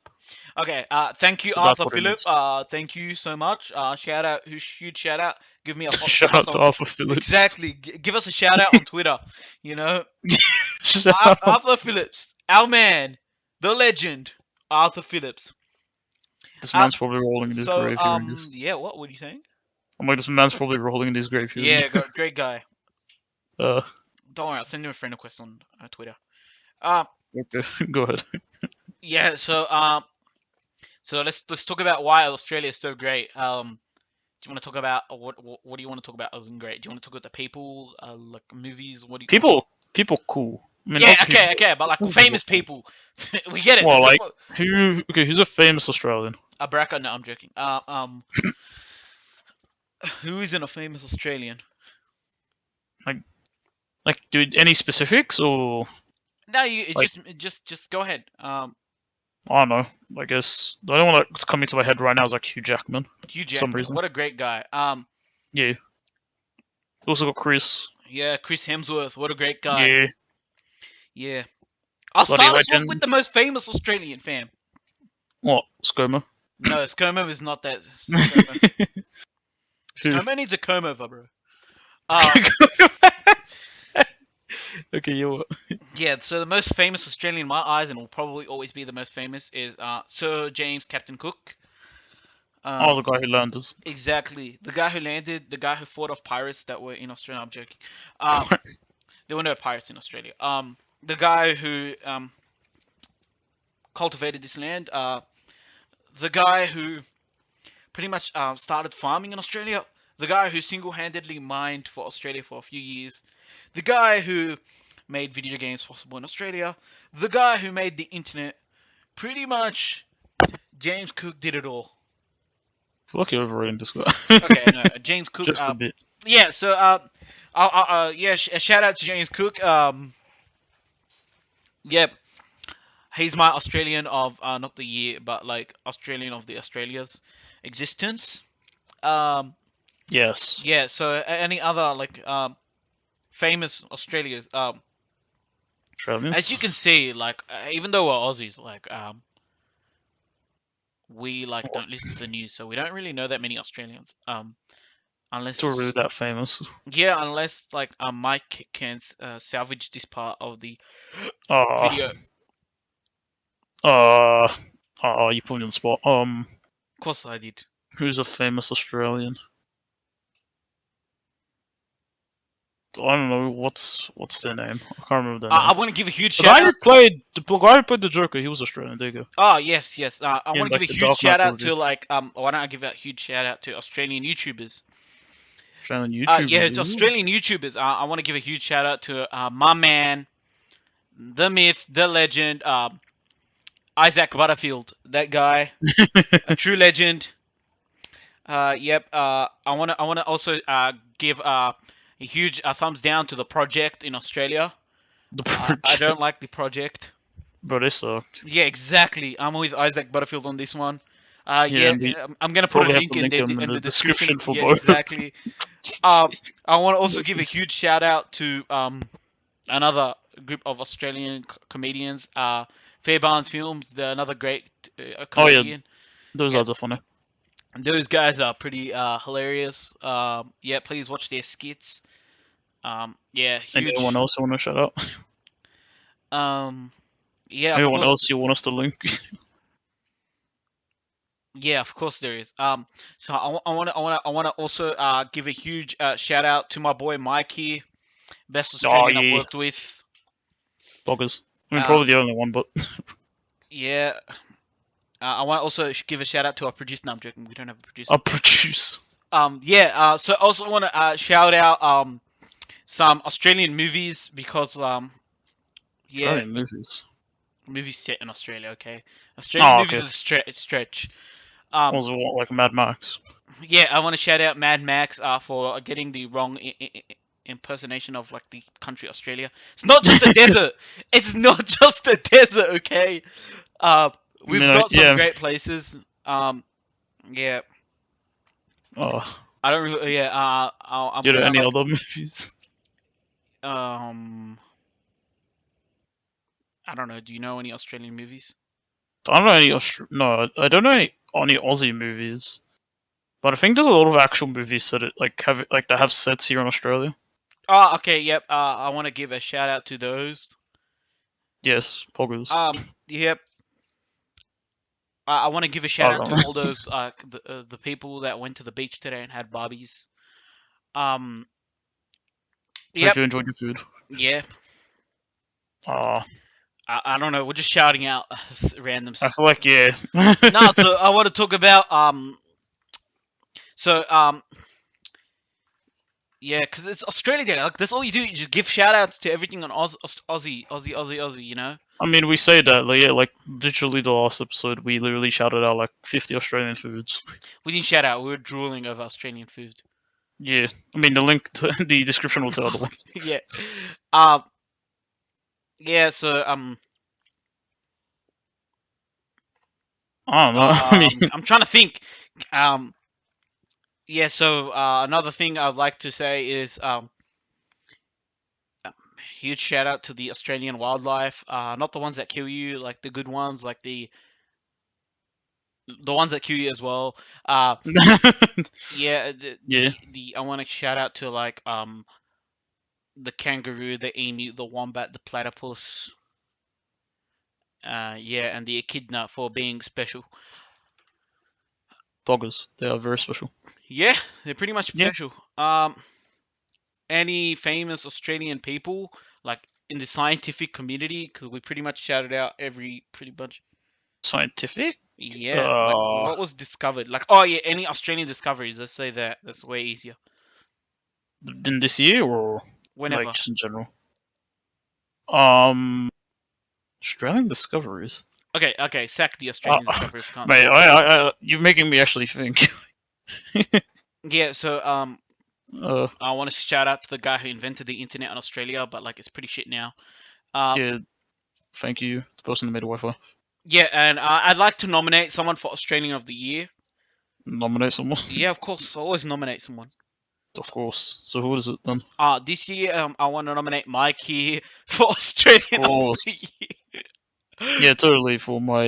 Okay. Thank you, So that's Arthur what it Phillip. means. Thank you so much. Shout out. Huge shout out. Give me a hot Shout sauce out to on. Arthur Phillips. Exactly. Give us a shout out on Twitter. You know, Shout out. Arthur Phillips, our man, the legend, Arthur Phillips. This Uh, man's probably rolling in his so grave hearing this. yeah. What were you saying? I'm like, this man's probably rolling in his grave hearing Yeah, this. great guy. Uh, Don't worry, I'll send him a friend request on Twitter. Uh, okay, go ahead. yeah. So let's talk about why Australia is so great. Do you want to talk about what do you want to talk about as in great? Do you want to talk about the people, like movies? What do you? People cool. I mean, Yeah, lots of people. okay, but like Lots of people famous cool. people, we get it. The Well, like people. who? Okay, who's a famous Australian? Baraka, no, I'm joking. Who isn't a famous Australian? Like, dude, any specifics or No, you like just go ahead. I don't know. I guess the only one that's coming to my head right now is like Hugh Jackman Hugh for some Jackman, reason. what a great guy. Yeah. Also got Chris. Yeah, Chris Hemsworth, what a great guy. Yeah. Yeah. I'll Bloody start us off with legend. the most famous Australian fam. What? Skomer? No, ScoMo is not that. ScoMo. Who? ScoMo needs a comb over, bro. Uh, Okay, you what? yeah. So the most famous Australian in my eyes, and will probably always be the most famous, is Sir James Captain Cook. Oh, Um, the guy who landed. exactly. The guy who landed, the guy who fought off pirates that were in Australia. I'm joking. Um, there were no pirates in Australia. The guy who cultivated this land. The guy who pretty much started farming in Australia. The guy who single-handedly mined for Australia for a few years. The guy who made video games possible in Australia. The guy who made the internet. Pretty much, James Cook did it all. I feel like you're overrating this guy. Okay, no, James Cook. Just a bit. Yeah. So, yeah. Shout out to James Cook. Yeah, he's my Australian of not the year, but like Australian of the Australia's existence. Um, Yes. yeah. So, any other like famous Australians? As you Australians? can see, like even though we're Aussies, like we like What? don't listen to the news, so we don't really know that many Australians. Still really Unless that famous. yeah, unless like Mike can salvage this part of the Uh, video. Of uh, you put me on the spot. course, I did. Who's a famous Australian? I don't know. What's their name? I can't remember their I name. want to give a huge The shout guy who out. played the guy who played the Joker, he was Australian. There you go. Oh yes, yes. I In want to give like a the huge Dark Knight shout out trilogy. to like why don't I give a huge shout out to Australian YouTubers? Australian Yeah, YouTubers. it's Australian YouTubers. I want to give a huge shout out to my man, the myth, the legend, Isaac Butterfield. That guy, a true legend. Yep. I wanna also give a huge thumbs down to the project in Australia. The I project. don't like the project. Bro, they suck. Yeah, exactly. I'm with Isaac Butterfield on this one. Yeah, Yeah, and we I'm gonna put a probably have to link link them in in the the description. description for Yeah, both. exactly. Um, I want to also give a huge shout out to another group of Australian comedians. Fairbairns Films, they're another great Oh yeah, comedian. those Yeah, ads are funny. those guys are pretty hilarious. Yeah, please watch their skits. Yeah, Anyone huge. else you want to shout out? Um, yeah, of Anyone course. else you want us to link? Yeah, of course there is. So I want to also give a huge shout out to my boy Mikey, best Oh Australian I've yeah, worked with. bloggers. I mean, Um, probably the only one, but yeah, I want to also give a shout out to our producer. No, I'm joking. We don't have a producer. I'll produce Yeah. So I also want to shout out some Australian movies because yeah, Australian movies. movies set in Australia. Okay, Australian Oh, movies okay. is a stretch. Um, Also, what, like Mad Max. yeah, I want to shout out Mad Max for getting the wrong impersonation of like the country Australia. It's not just a desert. It's not just a desert. Okay. Uh, I mean, we've got some yeah. great places. Yeah. Oh, I don't really. Yeah. I'm do you know gonna any like. other movies? Um. I don't know. Do you know any Australian movies? I don't know any. No, I don't know any Aussie movies. But I think there's a lot of actual movies that have sets here in Australia. Oh, okay. Yep. I want to give a shout out to those. Yes, poggers. Yep. I want to give a shout I out don't to all know. those the people that went to the beach today and had barbies. Um. Hope Yep. you enjoyed your food. Yeah. Ah, I don't know. We're just shouting out random. I feel like yeah. No, so I want to talk about So yeah, because it's Australia Day. Like that's all you do. You just give shout outs to everything on Aussie. You know. I mean, we say that, like, yeah, like literally the last episode, we literally shouted out like 50 Australian foods. We didn't shout out. We were drooling over Australian food. Yeah, I mean the link to the description will tell the ones. Yeah. Um. Yeah. So I don't know. I mean, I'm trying to think. Um. Yeah. So another thing I'd like to say is huge shout out to the Australian wildlife. Not the ones that kill you, like the good ones, like the ones that kill you as well. Uh, yeah, Yeah, the I want to shout out to like the kangaroo, the emu, the wombat, the platypus. Yeah, and the echidna for being special. doggers. They are very special. Yeah, they're pretty much Yeah, special. Any famous Australian people like in the scientific community? Because we pretty much shouted out every pretty much. scientific. Yeah, like Uh, what was discovered? Like, oh yeah, any Australian discoveries? Let's say that. That's way easier. in this year or like Whenever. just in general. Um, Australian discoveries. Okay, okay. Sack the Uh, Australian discovery if you can't mate, talk. you're making me actually think. Yeah, so uh, I want to shout out to the guy who invented the internet in Australia, but like it's pretty shit now. Um, yeah, thank you, the person that made the Wi-Fi. yeah, and I'd like to nominate someone for Australian of the Year. Nominate someone, Yeah, of course, always nominate someone. of course. So who is it then? This year, I want to nominate Mike here for Of Australian of the course. Year. Yeah, totally for my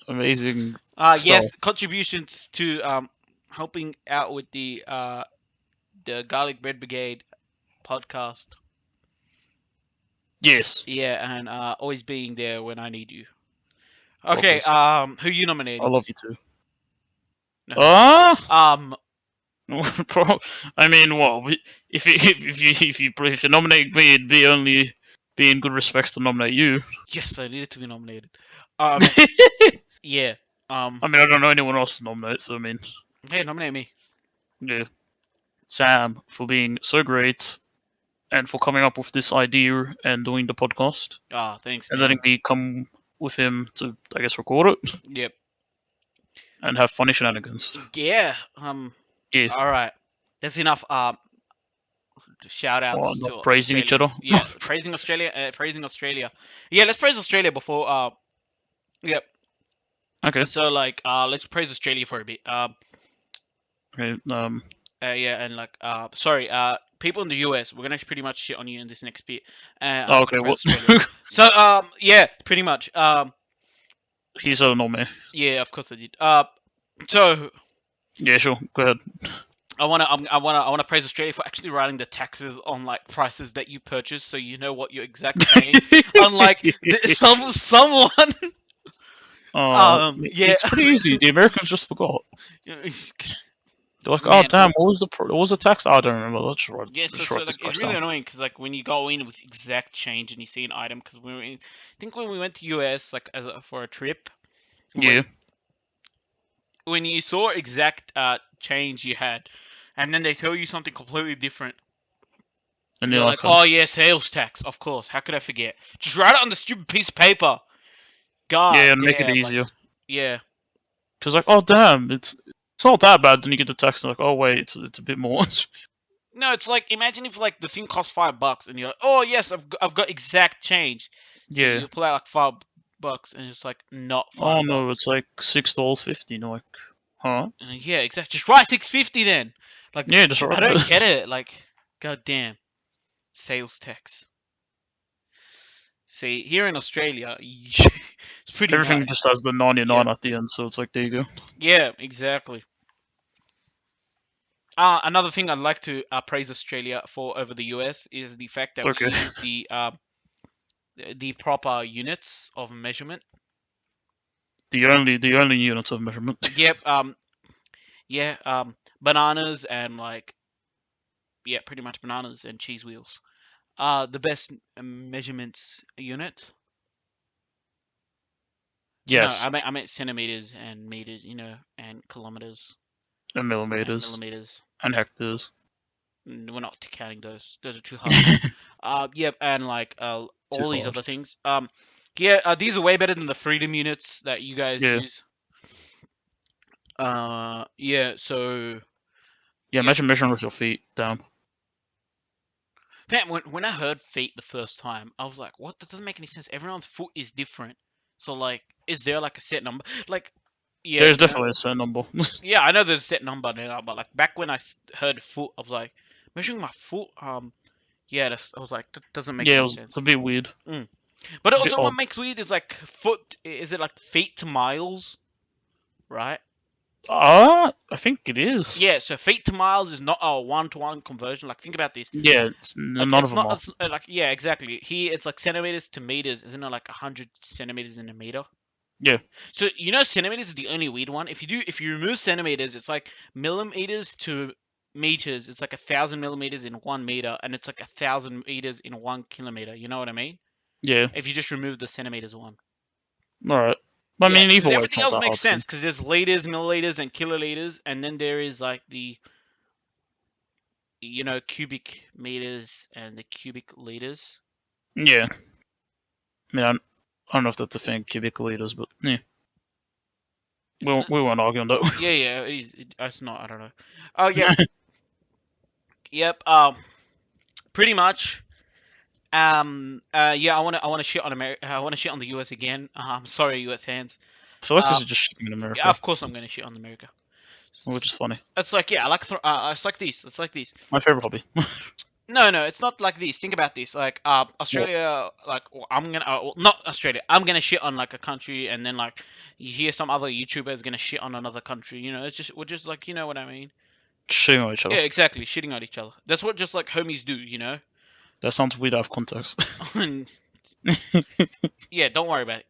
amazing stuff. Yes, contributions to helping out with the Garlic Bread Brigade podcast. Yes, Yeah, and always being there when I need you. Okay, doggers. who you I nominating? love you too. No. Ah. Um, I mean, well, if you nominate me, it'd be only be in good respects to nominate you. yes, I needed to be nominated. I Yeah. mean, I don't know anyone else to nominate, so I mean, Hey, nominate me. yeah, Sam for being so great and for coming up with this idea and doing the podcast Thanks, and letting man. me come with him to, I guess, record it Yep. and have funny shenanigans. Yeah. Yeah, All right. That's enough. Shout well, outs not to praising each other. Australians. Yeah, praising Australia. Praising Australia. Yeah, let's praise Australia before. Yep. Okay, So like, let's praise Australia for a bit. okay. Yeah, and like, sorry, people in the US, we're gonna pretty much shit on you in this next bit. Oh, I'm gonna okay. praise What? Australia. So, yeah, pretty much. He said no, man. Yeah, of course I did. So Yeah, sure. Go ahead. I wanna praise Australia for actually writing the taxes on like prices that you purchase, so you know what you're exact paying. Unlike someone, yeah, It's pretty easy. The Americans just forgot. They're like, oh man. damn, what was the tax? Oh, I don't remember. Yeah, so, Let's so write like this it's price really down. annoying because like when you go in with exact change and you see an item because we were in, I think when we went to US like for a trip, Yeah, when you saw exact change you had, and then they tell you something completely different. and you're You're like, like, oh yeah, sales tax, of course. How could I forget? Just write it on the stupid piece of paper. God yeah, and make it damn, like, easier. yeah. Cause like, oh damn, it's not that bad. Then you get the tax and like, oh wait, it's a bit more. No, it's like imagine if like the thing costs $5 and you're like, oh yes, I've got exact change. So Yeah. you pull out like $5 and it's like not Oh $5. no, it's like $6.50. And you're like, huh? Yeah, exactly. Just write 650 then. Like Yeah, just I write don't get that. it. Like, god damn, sales tax. See, here in Australia, it's pretty Everything nice. just has the 99 Yep. at the end, so it's like there you go. Yeah, exactly. Another thing I'd like to praise Australia for over the US is the fact that we Okay. use the proper units of measurement. The only units of measurement. Yep. Yeah. Bananas and like yeah, pretty much bananas and cheese wheels. The best measurements unit. No, Yes, I meant centimeters and meters, and kilometers and and millimeters millimeters. and hectares. We're not counting those. Those are too hard. Yep, and like Too all these hard. other things. Yeah, these are way better than the freedom units that you guys Yeah. use. Yeah. So Yeah, yep. imagine measuring with your feet. Damn. Man, when I heard feet the first time, I was like, "What? That doesn't make any sense. Everyone's foot is different. So like, is there like a set number? Like, yeah, There's definitely a set number. yeah, I know there's a set number now, but like back when I heard foot, I was like, measuring my foot. Yeah, I was like, that doesn't make Yeah, any it's sense. a bit weird, But a bit also, what odd. makes weird is like foot. Is it like feet to miles, right? I think it is. Yeah, so feet to miles is not a one-to-one conversion. Like, think about this. Yeah, Like, none of it's them not. are. It's, like, yeah, exactly. Here, it's like centimeters to meters. Isn't it like 100 centimeters in a meter? Yeah, So centimeters is the only weird one. If you remove centimeters, it's like millimeters to meters. It's like 1,000 millimeters in 1 meter, and it's like 1,000 meters in 1 kilometer. You know what I mean? yeah. If you just remove the centimeters one. All right. I Yeah, mean, because either way, it's everything not else that makes hard still. sense. Because there's liters, milliliters, and kiloliters, and then there is like the cubic meters and the cubic liters. Yeah. I mean, I don't know if that's a thing, cubic liters, but yeah, Isn't it? we won't argue on that. Yeah, yeah, it's not. I don't know. Oh, yep, yep. Pretty much. Yeah, I want to shit on America. I want to shit on the US again. I'm sorry, US fans. I feel like this Uh, is just shitting in yeah, America, of course I'm gonna shit on America. which is funny. It's like, yeah, I like it's like this. It's like this. My favorite hobby. No, no, it's not like this. Think about this. Like, What? Australia. Like, I'm gonna, well, not Australia. I'm gonna shit on like a country, and then like you hear some other YouTuber is gonna shit on another country. It's just we're just like, you know what I mean? Shitting on each Yeah, other. exactly. Shitting on each other. That's what just like homies do. That sounds weird out of context. Yeah, don't worry about it.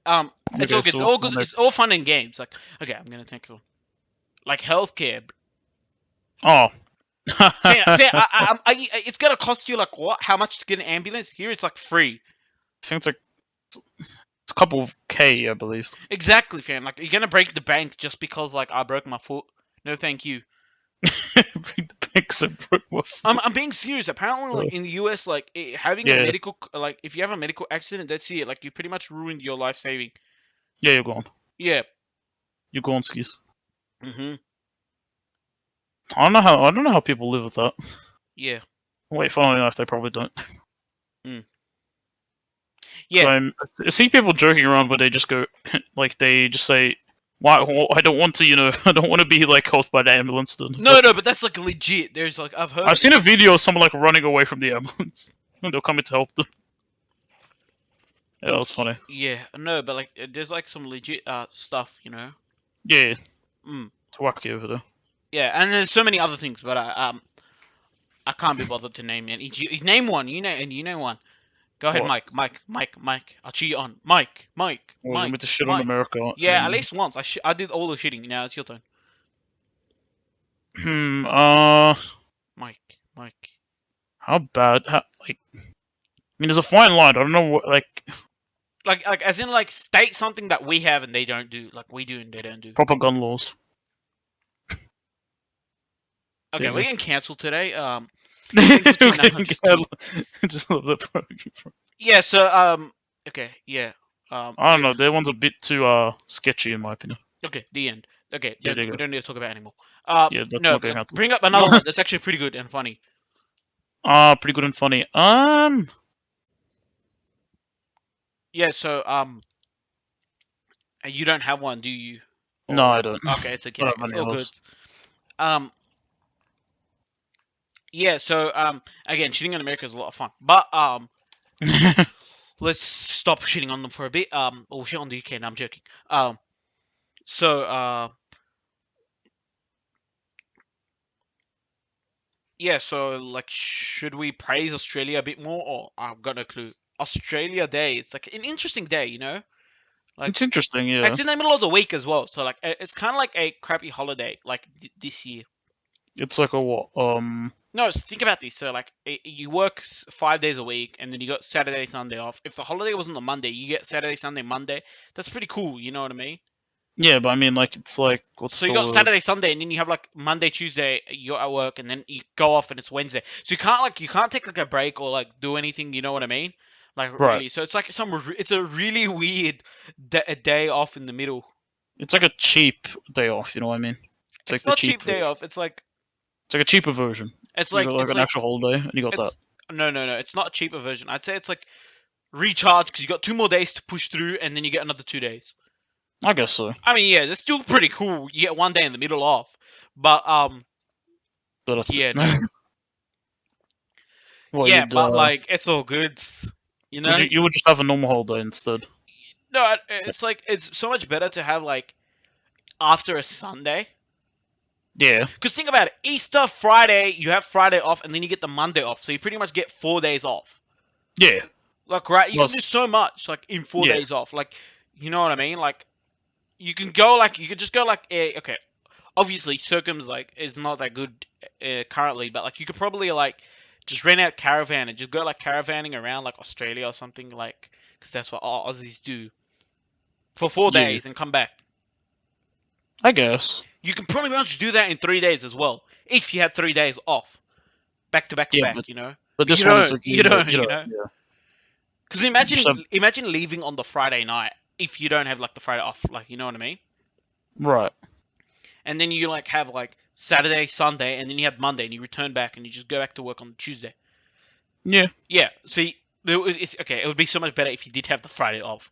It's all Okay, good. It's so all what good. It's next? all fun and games. Like, okay, I'm gonna take some. Like healthcare. Oh. Fair. I It's gonna cost you like what? How much to get an ambulance? Here, it's like free. think it's like it's a couple of K, I believe. Exactly, fam. Like, you're gonna break the bank just because like I broke my foot. No, thank you. Bring the pics and broke my foot. I'm being serious. Apparently, like in the US, like having a Yeah, medical, like if you have a medical accident, that's it. Like you pretty much ruined your life saving. yeah, you're gone. Yeah. You're gone, skis. Mhm. I don't know how people live with that. Yeah. Wait, funnily enough, they probably don't. Mm. Because Yeah. I see people joking around where they just go, like they just say, "Why? I don't want to, I don't want to be like helped by the ambulance." Then No, no, but that's like legit. There's like I've heard I've of seen it. a video of someone like running away from the ambulance, and they'll come in to help them. Yeah, that was funny. Yeah, no, but like there's like some legit stuff. Yeah, Mm. it's wacky over there. Yeah, and there's so many other things, but I can't be bothered to name it. You name one, and you know one. Go ahead, What? Mike. I'll cheat you on. Mike. Well, you want me to shit on Mike. America Yeah, at and least once. I did all the shitting. Now it's your turn. hmm. Mike. How bad? Like, I mean, there's a fine line. I don't know what like Like as in like state something that we have and they don't do. Like we do and they don't do. proper gun laws. Okay, There we're you getting cancelled today. go. Things between Okay, 900. just love that program. Yeah. So Okay. Yeah. I don't Yeah. know. That one's a bit too sketchy in my opinion. Okay. The end. Okay. Yeah, there you We go. don't need to talk about it anymore. Yeah, that's No. not getting cancelled. Bring up another one that's actually pretty good and funny. Pretty good and funny. Yeah. So you don't have one, do you? No, I Or don't. okay, it's I okay. don't have It's any all of good. those. Um. Yeah. So again, shitting on America is a lot of fun, but let's stop shitting on them for a bit. Or shit on the UK. No, I'm joking. So yeah. So like, should we praise Australia a bit more, or I've got no clue. Australia Day. It's like an interesting day. Like It's interesting, yeah. it's in the middle of the week as well. So like, it's kind of like a crappy holiday. Like this year. It's like a what? No, think about this. So like, you work 5 days a week, and then you got Saturday, Sunday off. If the holiday was on the Monday, you get Saturday, Sunday, Monday. That's pretty cool. You know what I mean? Yeah, but I mean, like, it's like, what's So you the got word? Saturday, Sunday, and then you have like Monday, Tuesday, you're at work, and then you go off, and it's Wednesday. So you can't take like a break or like do anything. You know what I mean? Like Right. really. So it's like it's a really weird a day off in the middle. It's like a cheap day off. You know what I mean? It's like It's the not cheap cheap day version. off. It's like It's like a cheaper version. it's You like got like it's an like actual holiday, and you got that. it's no. It's not a cheaper version. I'd say it's like recharge because you got 2 more days to push through, and then you get another 2 days. I guess so. I mean, yeah, that's still pretty cool. You get one day in the middle off, but But that's it. yeah, no. Well, Yeah, you'd but like it's all good, you know. you would just have a normal holiday instead. No, it's like it's so much better to have like after a Sunday. Yeah, Because think about it, Easter Friday, you have Friday off, and then you get the Monday off, so you pretty much get 4 days off. yeah. Like, right, you can do Plus, so much like in four yeah, days off. Like, you know what I mean? Like, you can go like you could just go like okay. Obviously, Circum's like is not that good currently, but like you could probably like just rent out caravan and just go like caravanning around like Australia or something like because that's what all Aussies do for four yeah. days and come back. I guess. You can pretty much do that in 3 days as well if you had 3 days off back to back to Yeah, back. You know, but but this one it's like you don't, you know, you know. yeah. Because Just have, imagine leaving on the Friday night if you don't have like the Friday off, like you know what I mean. right. And then you like have like Saturday, Sunday, and then you have Monday, and you return back, and you just go back to work on Tuesday. Yeah, Yeah. See, it's okay. It would be so much better if you did have the Friday off.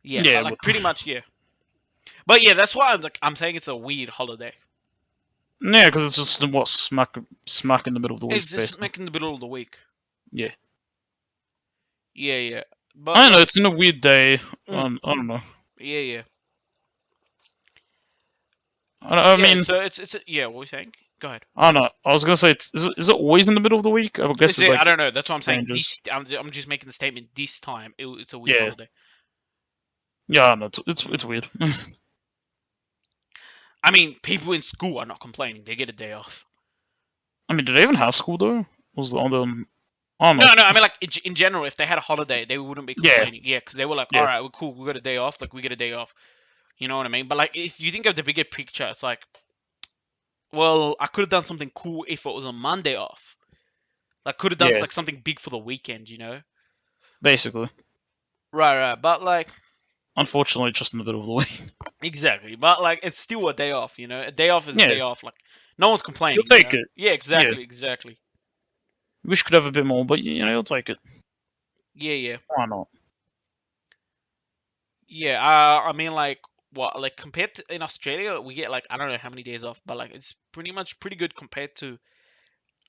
Yeah, yeah. but like pretty much, yeah. But yeah, that's why I'm saying it's a weird holiday. Yeah, because it's just what smack in the middle of the week, It's just basically. making the middle of the week. Yeah. Yeah, yeah. But I don't know. like, It's in a weird day. mm, I don't know. yeah, yeah, I yeah. mean, So yeah. What were we saying? Go ahead. I don't know. I was gonna say, is it always in the middle of the week? I guess it's I like don't know. That's what I'm saying. changes. I'm just making the statement. This time, it's a weird Yeah, holiday. yeah. I don't know. It's weird. I mean, people in school are not complaining. They get a day off. I mean, do they even have school though? Was it on the? I don't know. No, no. I mean, like in general, if they had a holiday, they wouldn't be Yeah, complaining. Yeah, because they were like, all yeah, right, we're cool. We got a day off. Like we get a day off. You know what I mean? But like, if you think of the bigger picture, it's like, well, I could have done something cool if it was a Monday off. Like, could have done yeah. like something big for the weekend. You know? Basically, Right, right. But like, unfortunately, just in the middle of the week. exactly. But like, it's still a day off. You know, a day off is a Yeah, day off. Like, no one's you'll complaining. You take know? it. Yeah, Yeah, exactly, exactly. wish could have a bit more, but you know, you'll take it. Yeah, yeah. Why not? Yeah, I mean, like, what, like, compared to in Australia, we get like I don't know how many days off, but like it's pretty much pretty good compared to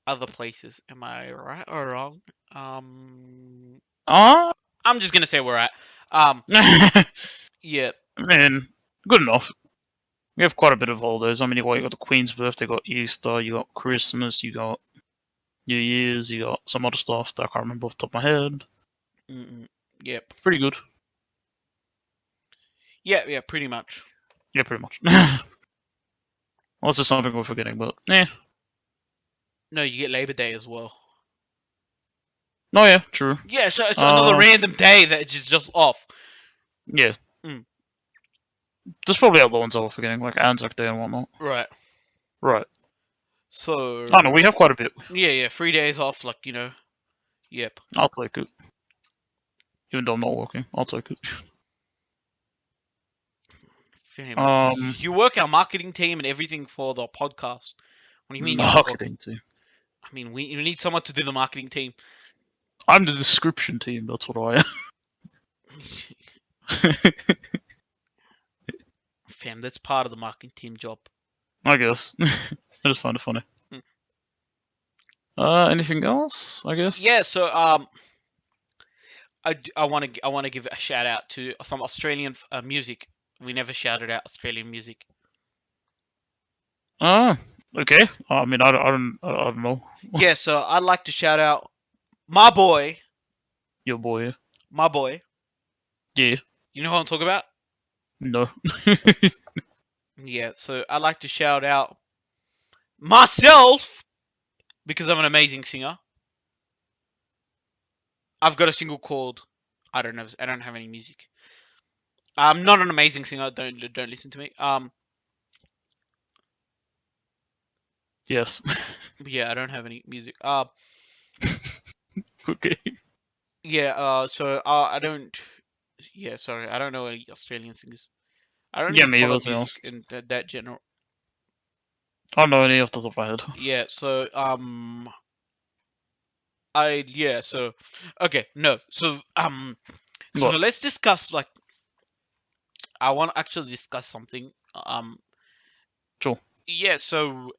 other places. Am I right or wrong? Um, Ah, I'm just gonna say we're at. Um, I yeah, mean, good enough. We have quite a bit of holidays. I mean, you got the Queen's birthday, you got Easter, you got Christmas, you got New Year's, you got some other stuff that I can't remember off the top of my head. mm-mm, yep, Pretty good. yeah, yeah, pretty much. Yeah, pretty much. Unless there's something we're forgetting, but No, you get Labor Day as well. no, yeah, true. Yeah, so it's another Uh, random day that is just off. yeah. Mm, There's probably other ones I was forgetting, like Anzac Day and whatnot. right. Right. I don't know, So we have quite a bit. yeah, yeah, 3 days off. Like you know, yep. I'll take it. Even though I'm not working, I'll take it. Fam, Um, you work our marketing team and everything for the podcast. What do you mean you're not working? marketing team. I mean, we need someone to do the marketing team. I'm the description team, that's what I am. Fam, that's part of the marketing team job. I guess. I just find it funny. Hmm. Anything else? I guess. Yeah, so I want to give a shout out to some Australian music. We never shouted out Australian music. Okay. I mean, I don't know. Yeah, so I'd like to shout out my boy, Your boy. my boy. Yeah. You know who I'm talking about? No. Yeah, so I'd like to shout out myself because I'm an amazing singer. I've got a single called I don't know. I don't have any music. I'm not an amazing singer. Don't listen to me. Yes. Yeah, I don't have any music. Okay. Yeah. So I don't. Yeah, sorry. I don't know any Australian singers. I don't Yeah, even me, follow let's be music honest. in that general. I don't know any off the top of my head. Yeah. So I yeah. So okay. No. So So What? let's discuss like I want to actually discuss something. Sure. Yeah. So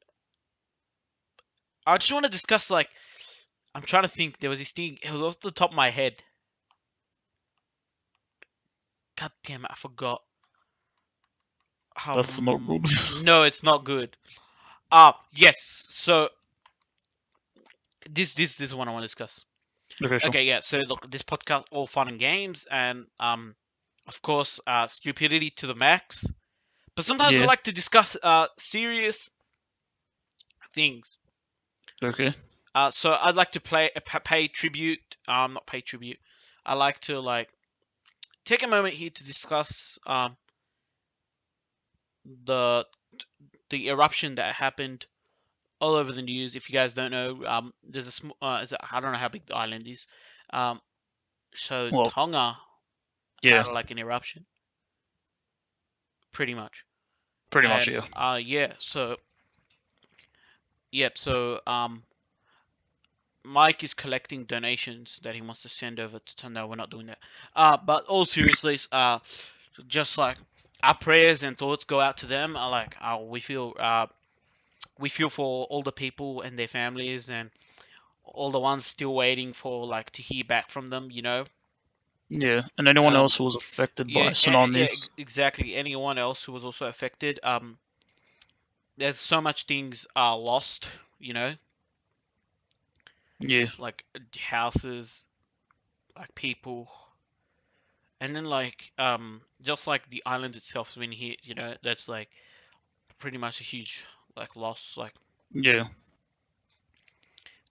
I just want to discuss like I'm trying to think. There was this thing. It was off the top of my head. God damn it! I forgot. That's not good. No, it's not good. Yes. So this is what I want to discuss. Okay, sure. Okay, yeah. So look, this podcast all fun and games, and of course, stupidity to the max. But sometimes we Yeah. like to discuss serious things. Okay. So I'd like to pay tribute. Not pay tribute. I like to like take a moment here to discuss the the eruption that happened all over the news. If you guys don't know, there's a small. I don't know how big the island is. Um, so Well, Tonga yeah. had like an eruption, pretty much. Pretty much, And yeah. yeah. So yep. So Mike is collecting donations that he wants to send over to Tonga. We're not doing that. But all seriously, just like our prayers and thoughts go out to them. Like we feel for all the people and their families and all the ones still waiting for like to hear back from them. You know. Yeah. And anyone Um. else who was affected Yeah. by tsunamis. Exactly. Anyone else who was also affected. There's so much things are lost. You know, Yeah. like houses, like people, and then like just like the island itself's been hit. You know, that's like pretty much a huge like loss. Like Yeah.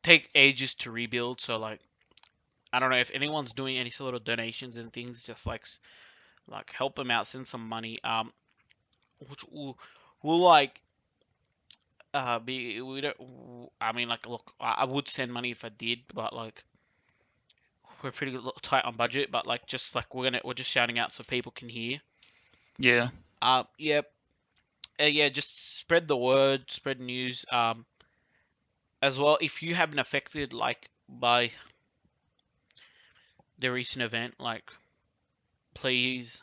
take ages to rebuild. So like I don't know if anyone's doing any sort of donations and things, just like help them out, send some money. Which will like be we don't. I mean, like, look, I would send money if I did, but like we're pretty tight on budget. But like, just like we're just shouting out so people can hear. Yeah. Yeah, yeah, just spread the word, spread news. As well, if you have been affected like by the recent event, like please,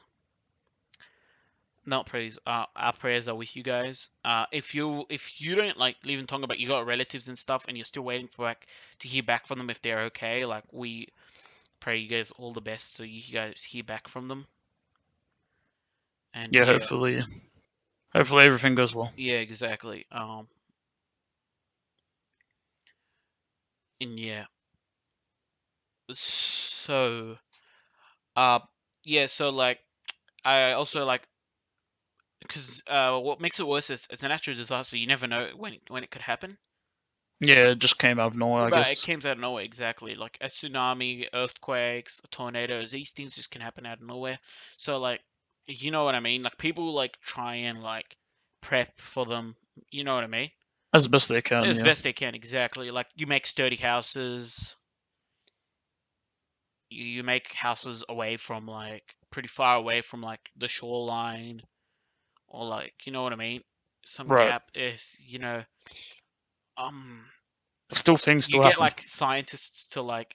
not please, our prayers are with you guys. If you don't like live in Tonga, but you got relatives and stuff, and you're still waiting for like to hear back from them if they're okay, like we pray you guys all the best so you guys hear back from them. And Yeah. yeah, Hopefully everything goes well. yeah, exactly. And yeah, so uh, yeah, so like I also like because what makes it worse is it's a natural disaster. You never know when it could happen. Yeah. It just came out of nowhere, I But it guess. came out of nowhere exactly. Like a tsunami, earthquakes, tornadoes. These things just can happen out of nowhere. So like, you know what I mean? Like people like try and like prep for them. You know what I mean? As best they can, As yeah. best they can exactly. Like you make sturdy houses. You make houses away from like pretty far away from like the shoreline or like you know what I mean? Some Right. gap is um Still, things you still get happen. like scientists to like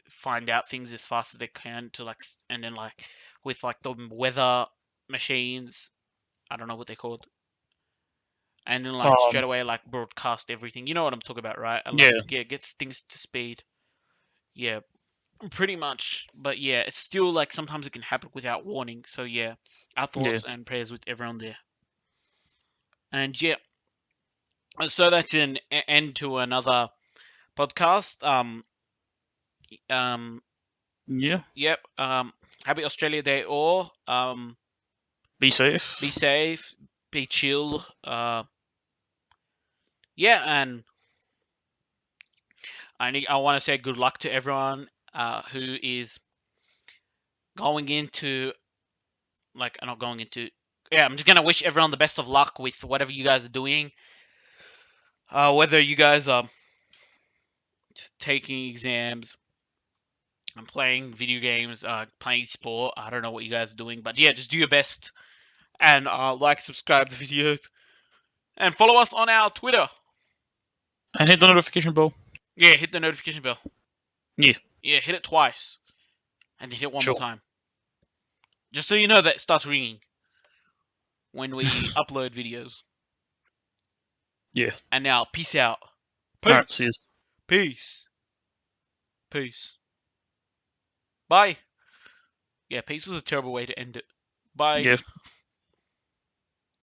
find out things as fast as they can to like and then like with like the weather machines, I don't know what they're called, and then like straight Um. away like broadcast everything. You know what I'm talking about, right? And like Yeah. yeah, gets things to speed. Yeah, pretty much. But yeah, it's still like sometimes it can happen without warning. So yeah, our Yeah. thoughts and prayers with everyone there. And yeah, so that's an end to another podcast. Um, Yeah. yep. Happy Australia Day, or Be be safe. safe, be chill. Yeah, and I want to say good luck to everyone who is going into like not going into. Yeah, I'm just gonna wish everyone the best of luck with whatever you guys are doing. Whether you guys are taking exams and playing video games, playing sport, I don't know what you guys are doing, but yeah, just do your best and like, subscribe to the videos, and follow us on our Twitter. And hit the notification bell. Yeah, hit the notification bell. Yeah. Yeah, hit it twice, and then hit it one more Sure. time. Just so you know that it starts ringing when we upload videos. Yeah. And now, peace out. All right. See Peace. you. Peace. Peace. Bye. Yeah, peace was a terrible way to end it. Bye. Yeah.